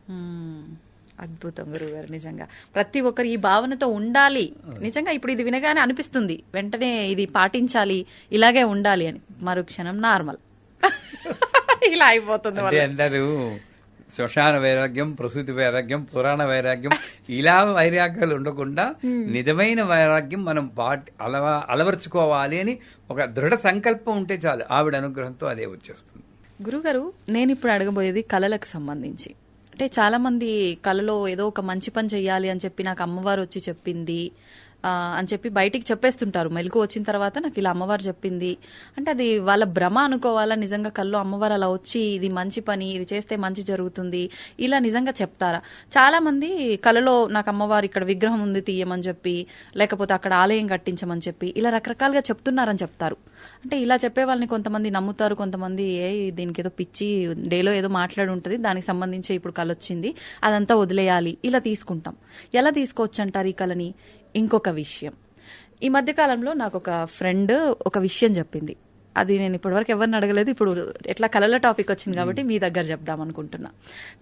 అద్భుతం గురుగారు. నిజంగా ప్రతి ఒక్కరు ఈ భావనతో ఉండాలి. నిజంగా ఇప్పుడు ఇది వినగానే అనిపిస్తుంది వెంటనే ఇది పాటించాలి, ఇలాగే ఉండాలి అని. మరో క్షణం నార్మల్ ఇలా అయిపోతుంది. అందరూ శ్మశాన వైరాగ్యం, ప్రసూతి వైరాగ్యం, పురాణ వైరాగ్యం ఇలా వైరాగ్యాలు ఉండకుండా నిజమైన వైరాగ్యం మనం అలవర్చుకోవాలి అని ఒక దృఢ సంకల్పం ఉంటే చాలు. ఆవిడ అనుగ్రహంతో అదే వచ్చేస్తుంది. గురుగారు, నేను ఇప్పుడు అడగబోయేది కళలకు సంబంధించి. అంటే చాలా మంది కళలో ఏదో ఒక మంచి పని చెయ్యాలి అని చెప్పి నాకు అమ్మవారు వచ్చి చెప్పింది అని చెప్పి బయటికి చెప్పేస్తుంటారు. మెలకు వచ్చిన తర్వాత నాకు ఇలా అమ్మవారు చెప్పింది అంటే అది వాళ్ళ భ్రమ అనుకోవాలా? నిజంగా కల్లో అమ్మవారు అలా వచ్చి ఇది మంచి పని, ఇది చేస్తే మంచి జరుగుతుంది ఇలా నిజంగా చెప్తారా? చాలా మంది కళలో నాకు అమ్మవారు ఇక్కడ విగ్రహం ఉంది తీయమని చెప్పి, లేకపోతే అక్కడ ఆలయం కట్టించమని చెప్పి ఇలా రకరకాలుగా చెప్తున్నారని చెప్తారు. అంటే ఇలా చెప్పే వాళ్ళని కొంతమంది నమ్ముతారు, కొంతమంది దీనికి ఏదో పిచ్చి డేలో ఏదో మాట్లాడి ఉంటుంది, దానికి సంబంధించి ఇప్పుడు కళ వచ్చింది అదంతా వదిలేయాలి ఇలా తీసుకుంటాం. ఎలా తీసుకోవచ్చు అంటారు ఈ కళని? ఇంకొక విషయం, ఈ మధ్య కాలంలో నాకు ఒక ఫ్రెండ్ ఒక విషయం చెప్పింది. అది నేను ఇప్పటివరకు ఎవరిని అడగలేదు. ఇప్పుడు ఎట్లా కళల టాపిక్ వచ్చింది కాబట్టి మీ దగ్గర చెప్దాం అనుకుంటున్నా.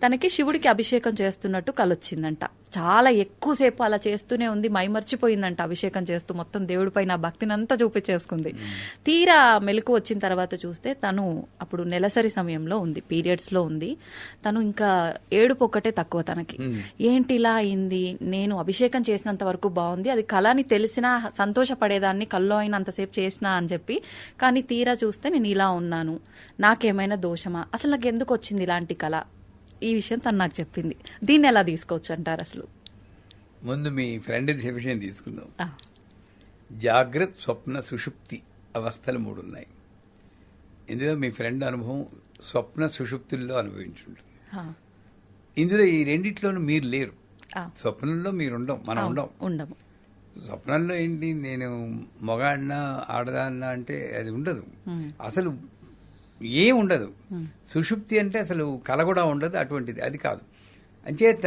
తనకి శివుడికి అభిషేకం చేస్తున్నట్టు కళ వచ్చిందంట. చాలా ఎక్కువసేపు అలా చేస్తూనే ఉంది, మైమర్చిపోయిందంట. అభిషేకం చేస్తూ మొత్తం దేవుడి పైన భక్తిని అంతా చూపించేసుకుంది. తీరా మెలకు వచ్చిన తర్వాత చూస్తే తను అప్పుడు నెలసరి సమయంలో ఉంది, పీరియడ్స్ లో ఉంది. తను ఇంకా ఏడుపు ఒక్కటే తక్కువ తనకి. ఏంటి ఇలా అయింది, నేను అభిషేకం చేసినంత వరకు బాగుంది, అది కళ అని తెలిసినా సంతోషపడేదాన్ని, కల్లో అయినంతసేపు చేసినా అని చెప్పి, కానీ తీరా చూస్తే నేను ఇలా ఉన్నాను, నాకేమైనా దోషమా, అసలు నాకు ఎందుకు వచ్చింది ఇలాంటి కళ? ఈ విషయం తను నాకు చెప్పింది. దీన్ని ఎలా తీసుకోవచ్చు అంటారు? అసలు ముందు మీ ఫ్రెండ్ విషయం తీసుకుందాం. జాగ్రత్త, స్వప్న, సుషుప్తి అవస్థలు 3 ఉన్నాయి. ఇందులో మీ ఫ్రెండ్ అనుభవం స్వప్న సుషుప్తుల్లో అనుభవించుంటుంది. ఇందులో ఈ రెండిట్లోనూ మీరు లేరు. స్వప్నంలో మీరు మనం ఉండము. స్వప్నంలో ఏంటి, నేను మగాడినా ఆడదాన్నా అంటే అది ఉండదు, అసలు ఏం ఉండదు. సుషుప్తి అంటే అసలు కల కూడా ఉండదు, అటువంటిది అది కాదు. అంచేత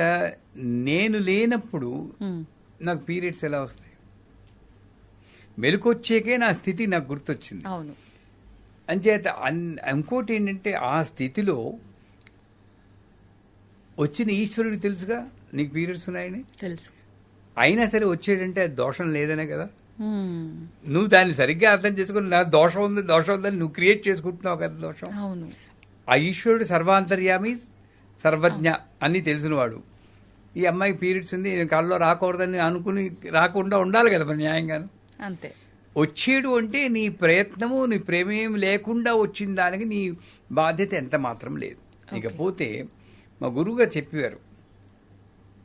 నేను లేనప్పుడు నాకు పీరియడ్స్ ఎలా వస్తాయి? మెలకొచ్చేకే నా స్థితి నాకు గుర్తొచ్చింది. అవును. అంచేత ఇంకోటి ఏంటంటే ఆ స్థితిలో వచ్చిన ఈశ్వరుడికి తెలుసుగా నీకు పీరియడ్స్ ఉన్నాయని, తెలుసు. అయినా సరే వచ్చేటంటే అది దోషం లేదనే కదా. నువ్వు దాన్ని సరిగ్గా అర్థం చేసుకుని నా దోషం ఉందని నువ్వు క్రియేట్ చేసుకుంటున్నావు కదా దోషం. అవును. ఆ ఈశ్వరుడు సర్వాంతర్యామి, సర్వజ్ఞ అన్ని తెలిసినవాడు. ఈ అమ్మాయికి పీరియడ్స్ ఉంది, నేను కళ్ళలో రాకూడదని అనుకుని రాకుండా ఉండాలి కదా మరి న్యాయంగాను. అంతే. వచ్చేడు అంటే నీ ప్రయత్నము, నీ ప్రేమేం లేకుండా వచ్చిన దానికి నీ బాధ్యత ఎంత మాత్రం లేదు. ఇకపోతే మా గురువుగారు చెప్పేవారు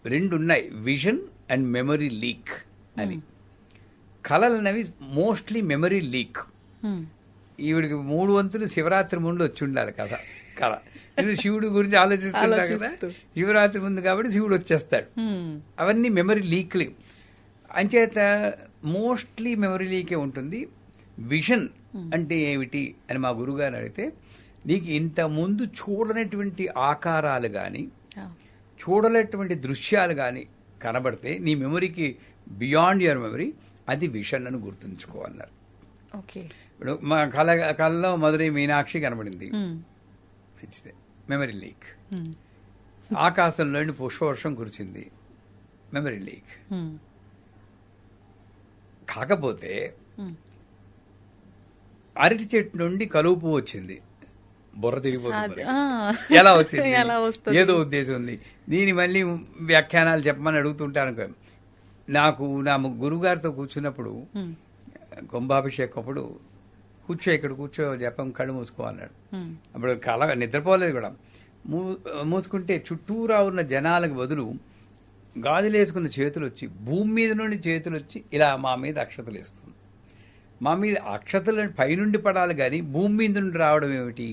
2 ఉన్నాయి, విజన్ అండ్ మెమరీ లీక్ అని. కళలు అనేవి మోస్ట్లీ మెమరీ లీక్. ఈవిడికి 3 వంతులు శివరాత్రి ముందు వచ్చి ఉండాలి కళ. ఇది శివుడి గురించి ఆలోచిస్తుంటా కదా, శివరాత్రి ముందు కాబట్టి శివుడు వచ్చేస్తాడు. అవన్నీ మెమరీ లీక్లు. అంచేత మోస్ట్లీ మెమరీ లీకే ఉంటుంది. విజన్ అంటే ఏమిటి అని మా గురుగారు అడిగితే, నీకు ఇంత ముందు చూడనటువంటి ఆకారాలు కానీ చూడలేటువంటి దృశ్యాలు కానీ కనబడితే నీ మెమరీకి బియాండ్ యువర్ మెమరీ, అది విషన్ అని గుర్తుంచుకోవాలన్నారు. ఇప్పుడు మా కళలో మధురై మీనాక్షి కనబడింది, మంచిదే, మెమరీ లీక్. ఆకాశంలోని పుష్పవర్షం కురిచింది, మెమరీ లీక్. కాకపోతే అరటి చెట్టు నుండి కలువు పువ్వు వచ్చింది, బుర్ర తిరిగిపోతుంది. ఎలా వచ్చింది? ఏదో ఉద్దేశం ఉంది. దీని మళ్ళీ వ్యాఖ్యానాలు చెప్పమని అడుగుతుంటాను. నాకు నా గురుగారితో కూర్చున్నప్పుడు కుంభాభిషేకం అప్పుడు ఇక్కడ కూర్చో జపం, కళ్ళు మూసుకో అన్నాడు. అప్పుడు కళ నిద్రపోలేదు కూడా. మూసుకుంటే చుట్టూరా ఉన్న జనాలకు బదులు గాజులేసుకున్న చేతులు వచ్చి, భూమి మీద నుండి చేతులు వచ్చి ఇలా మా మీద అక్షతలు వేస్తుంది. మా మీద అక్షతలు పైనుండి పడాలి కానీ భూమి మీద నుండి రావడం ఏమిటి?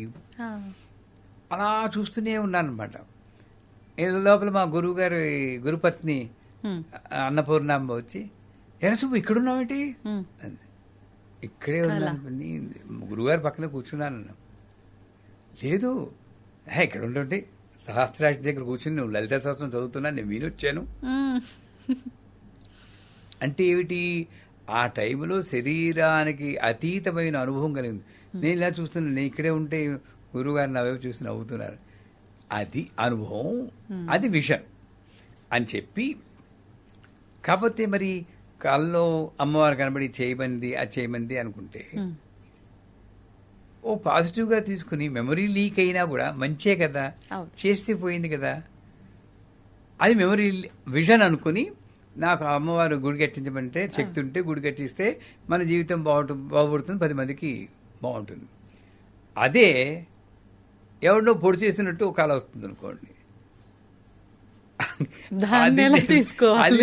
అలా చూస్తూనే ఉన్నానమాట. లోపల మా గురువు గారి గురుపత్ని అన్నపూర్ణాంబ వచ్చి, ఎరసుబ్బు ఇక్కడున్నావేంటి? ఇక్కడే ఉన్నాను, గురువుగారి పక్కన కూర్చున్నాను. లేదు, ఇక్కడ ఉంటుంటే సహస్రాష్ట్ర దగ్గర కూర్చుని నువ్వు లలిత సహస్రం చదువుతున్నా, నేను వినొచ్చాను. అంటే ఏమిటి? ఆ టైంలో శరీరానికి అతీతమైన అనుభవం కలిగింది. నేను ఇలా చూస్తున్నాను, నేను ఇక్కడే ఉంటే గురువుగారిని అవే చూసి నవ్వుతున్నారు. అది అనుభవం, అది విషన్ అని చెప్పి. కాకపోతే మరి కళ్ళలో అమ్మవారు కనబడి చేయమంది, అది చేయమంది అనుకుంటే ఓ పాజిటివ్గా తీసుకుని మెమరీ లీక్ అయినా కూడా మంచే కదా, చేస్తే పోయింది కదా, అది మెమరీ విజన్ అనుకుని నాకు అమ్మవారు గుడి కట్టించమంటే శక్తి ఉంటే గుడి కట్టిస్తే మన జీవితం బాగుపడుతుంది, 10 మందికి బాగుంటుంది. అదే ఎవరినో పొడి చేసినట్టు ఒక కళ వస్తుంది అనుకోండి, అది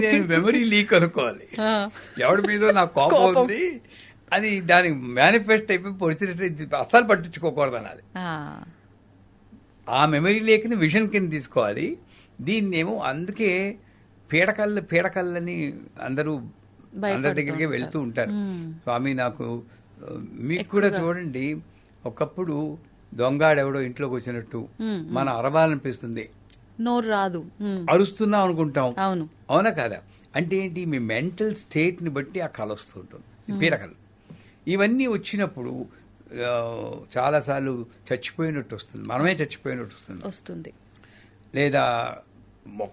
నేను మెమరీ లీక్ అనుకోవాలి. ఎవరి మీద నాకు కోపం ఉంది, అది దానికి మేనిఫెస్ట్ అయిపోయి పొడిచినట్టు అస్సలు పట్టించుకోకూడదు అనాలి. ఆ మెమరీ లేకని విజన్ కింద తీసుకోవాలి. దీన్నేమో అందుకే పీడకల్లని అందరూ అందరి దగ్గరికి వెళ్తూ ఉంటారు. స్వామి నాకు, మీకు కూడా చూడండి, ఒకప్పుడు దొంగాడెవడో ఇంట్లోకి వచ్చినట్టు మనం అరవాలనిపిస్తుంది, నోరు రాదు, అరుస్తున్నాం అనుకుంటాం. అవునా కాదా? అంటే ఏంటి? మీ మెంటల్ స్టేట్ ని బట్టి ఆ కళ వస్తూ ఉంటుంది. పీడకలు ఇవన్నీ వచ్చినప్పుడు చాలాసార్లు చచ్చిపోయినట్టు వస్తుంది, మనమే చచ్చిపోయినట్టు వస్తుంది, లేదా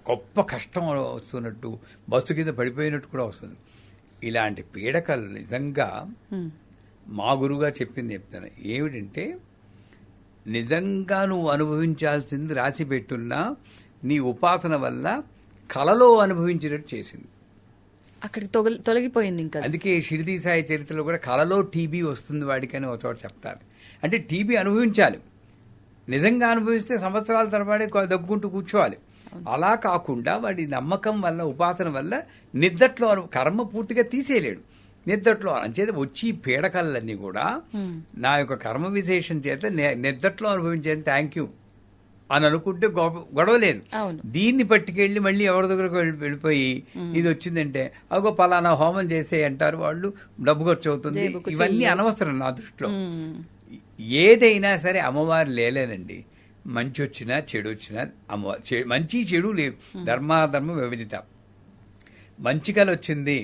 గొప్ప కష్టం వస్తున్నట్టు, బస్సు కింద పడిపోయినట్టు కూడా వస్తుంది. ఇలాంటి పీడకలు నిజంగా మా గురువుగా చెప్తాను. ఏమిటంటే, నిజంగా నువ్వు అనుభవించాల్సింది రాసి పెట్టున్నా నీ ఉపాసన వల్ల కలలో అనుభవించినట్టు చేసింది, అక్కడికి తొలగిపోయింది. ఇంకా అందుకే షిరిడి సాయి చరిత్రలో కూడా కలలో టీబీ వస్తుంది వాడికని ఒక చోట చెప్తారు. అంటే టీబీ అనుభవించాలి, నిజంగా అనుభవిస్తే సంవత్సరాల తరబడి దగ్గుకుంటూ కూర్చోవాలి. అలా కాకుండా వాడి నమ్మకం వల్ల, ఉపాసన వల్ల నిద్దట్లో కర్మ పూర్తిగా తీసేయలేడు, నిద్దట్లో అంచేత వచ్చి పీడకలన్నీ కూడా నా యొక్క కర్మ విశేషం చేత నిద్దట్లో అనుభవించేది థ్యాంక్ యూ అని అనుకుంటే గొడవ లేదు. దీన్ని పట్టుకెళ్ళి మళ్ళీ ఎవరి దగ్గరకు వెళ్ళిపోయి ఇది వచ్చిందంటే అగో పలానా హోమం చేసే అంటారు వాళ్ళు, డబ్బు ఖర్చు అవుతుంది, ఇవన్నీ అనవసరం నా దృష్టిలో. ఏదైనా సరే అమ్మవారు లేలేనండి, మంచి వచ్చినా చెడు వచ్చినా అమ్మవారు, మంచి చెడు లేవు, ధర్మాధర్మ వివిధిత. మంచి కళ వచ్చింది,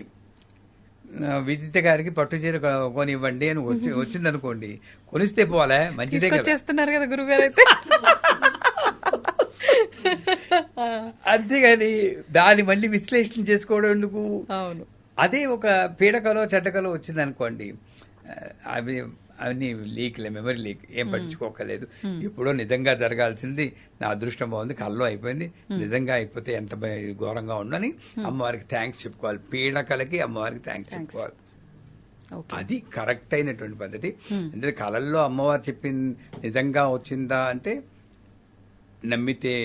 విదిత గారికి పట్టు చీర కొనివ్వండి అని వచ్చింది అనుకోండి, కొనిస్తే పోలే మంచిదే చేస్తున్నారు కదా గురుగారు అయితే. అంతేగాని దాన్ని మళ్ళీ విశ్లేషణ చేసుకోవడం ఎందుకు? అవును. అదే ఒక పీడకలో చెడ్డకలో వచ్చింది అనుకోండి, అవి అవన్నీ లీక్లే, మెమరీ లీక్, ఏం పట్టించుకోకలేదు. ఎప్పుడో నిజంగా జరగాల్సింది నా అదృష్టం బాగుంది, కల్లో అయిపోయింది, నిజంగా అయిపోతే ఎంత ఘోరంగా ఉండని అమ్మవారికి థ్యాంక్స్ చెప్పుకోవాలి. పీడకలకి అమ్మవారికి థ్యాంక్స్ చెప్పుకోవాలి. అది కరెక్ట్ అయినటువంటి పద్ధతి. ఎందుకంటే కళల్లో అమ్మవారు చెప్పింది నిజంగా వచ్చిందా అంటే నమ్మితే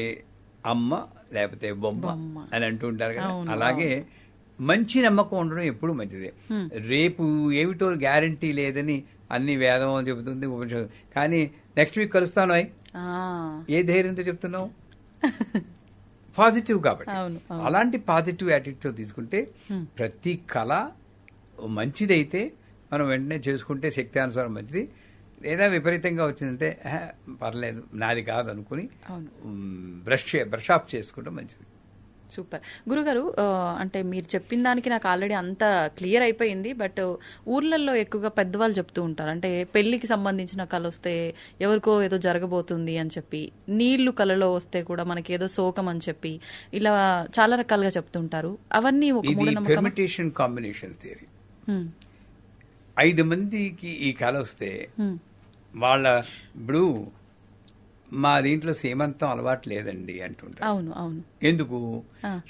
అమ్మ లేకపోతే బొమ్మ అని అంటూ ఉంటారు కదా, అలాగే మంచి నమ్మకం ఉండడం ఎప్పుడు మంచిదే. రేపు ఏమిటో గ్యారంటీ లేదని అన్ని వేదం అని చెబుతుంది ఉపనిషత్తు, కానీ నెక్స్ట్ వీక్ కలుస్తాను అయి ఏ ధైర్యంతో చెప్తున్నావు? పాజిటివ్ కాబట్టి. అలాంటి పాజిటివ్ యాటిట్యూడ్ తీసుకుంటే ప్రతి కళ మంచిదైతే మనం వెంటనే చేసుకుంటే శక్తి అనుసారం మంచిది. లేదా విపరీతంగా వచ్చిందంటే పర్లేదు నాది కాదు అనుకుని బ్రష్ ఆఫ్ చేసుకుంటే మంచిది. సూపర్ గురుగారు. అంటే మీరు చెప్పిన దానికి నాకు ఆల్రెడీ అంత క్లియర్ అయిపోయింది. బట్ ఊర్లలో ఎక్కువగా పెద్దవాళ్ళు చెప్తూ ఉంటారు, అంటే పెళ్లికి సంబంధించిన కళ వస్తే ఎవరికో ఏదో జరగబోతుంది అని చెప్పి, నీళ్లు కళలో వస్తే కూడా మనకి ఏదో శోకం అని చెప్పి, ఇలా చాలా రకాలుగా చెప్తుంటారు. అవన్నీ పెర్మిటేషన్ కాంబినేషన్ థియరీ. 5 మందికి ఈ కళ వస్తే వాళ్ళ ఇప్పుడు మా దీంట్లో శ్రీమంతం అలవాటు లేదండి అంటుంటారు. అవును అవును. ఎందుకు?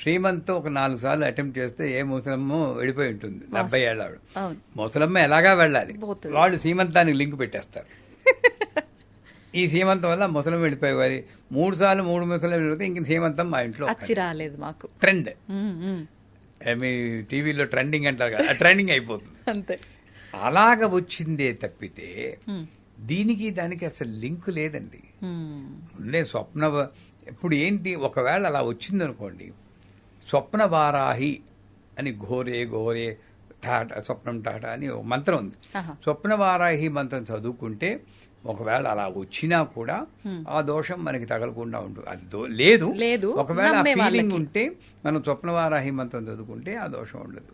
శ్రీమంతం ఒక 4 సార్లు అటెంప్ట్ చేస్తే ఏ ముసలమ్మ వెళ్ళిపోయి ఉంటుంది, 70 ఏళ్ళ ఆవిడ. ముసలమ్మ ఎలాగా వెళ్ళాలి, వాళ్ళు శ్రీమంతానికి లింక్ పెట్టేస్తారు. ఈ శ్రీమంతం వల్ల ముసలం వెళ్ళిపోయేవారి 3 సార్లు 3 ముసలం వెళ్ళిపోతే ఇంక శ్రీమంతం మా ఇంట్లో రాలేదు. మాకు ట్రెండ్, మీ టీవీలో ట్రెండింగ్ అంటారు కదా, ట్రెండింగ్ అయిపోతుంది అంతే. అలాగ వచ్చిందే తప్పితే దీనికి దానికి అసలు లింక్ లేదండి. ఉండే స్వప్న ఇప్పుడు ఏంటి, ఒకవేళ అలా వచ్చిందనుకోండి, స్వప్న వారాహి అని ఘోరే ఘోరే టాటా స్వప్నం టాటా అని ఒక మంత్రం ఉంది. స్వప్న వారాహి మంత్రం చదువుకుంటే ఒకవేళ అలా వచ్చినా కూడా ఆ దోషం మనకి తగలకుండా ఉంటుంది. అది లేదు. ఒకవేళ ఆ ఫీలింగ్ ఉంటే మనం స్వప్న వారాహి మంత్రం చదువుకుంటే ఆ దోషం ఉండదు.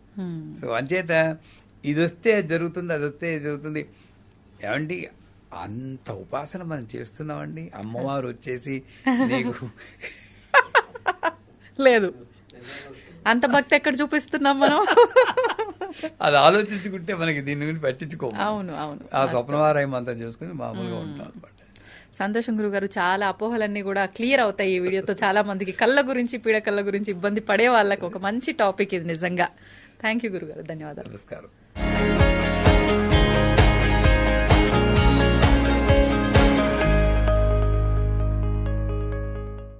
సో అంచేత ఇది వస్తే జరుగుతుంది, అది వస్తే జరుగుతుంది. ఏమండి అంత ఉపాసన మనం చేస్తున్నామండి, అమ్మవారు వచ్చేసి నీకు లేదు అంత భక్తి ఎక్కడ చూపిస్తున్నాం మనం? అది ఆలోచించుకుంటే మనకి దీని గురించి పట్టించుకోము. అవును అవును. ఆ స్వప్నవారాయం అంతా చేసుకుని మామూలుగా ఉంటాం అనమాట. సంతోషం గురుగారు, చాలా అపోహలన్నీ కూడా క్లియర్ అవుతాయి ఈ వీడియోతో. చాలా మందికి కళ్ళ గురించి, పీడ కళ్ళ గురించి ఇబ్బంది పడే వాళ్ళకి ఒక మంచి టాపిక్ ఇది నిజంగా. థ్యాంక్ యూ గురుగారు, ధన్యవాదాలు. నమస్కారం.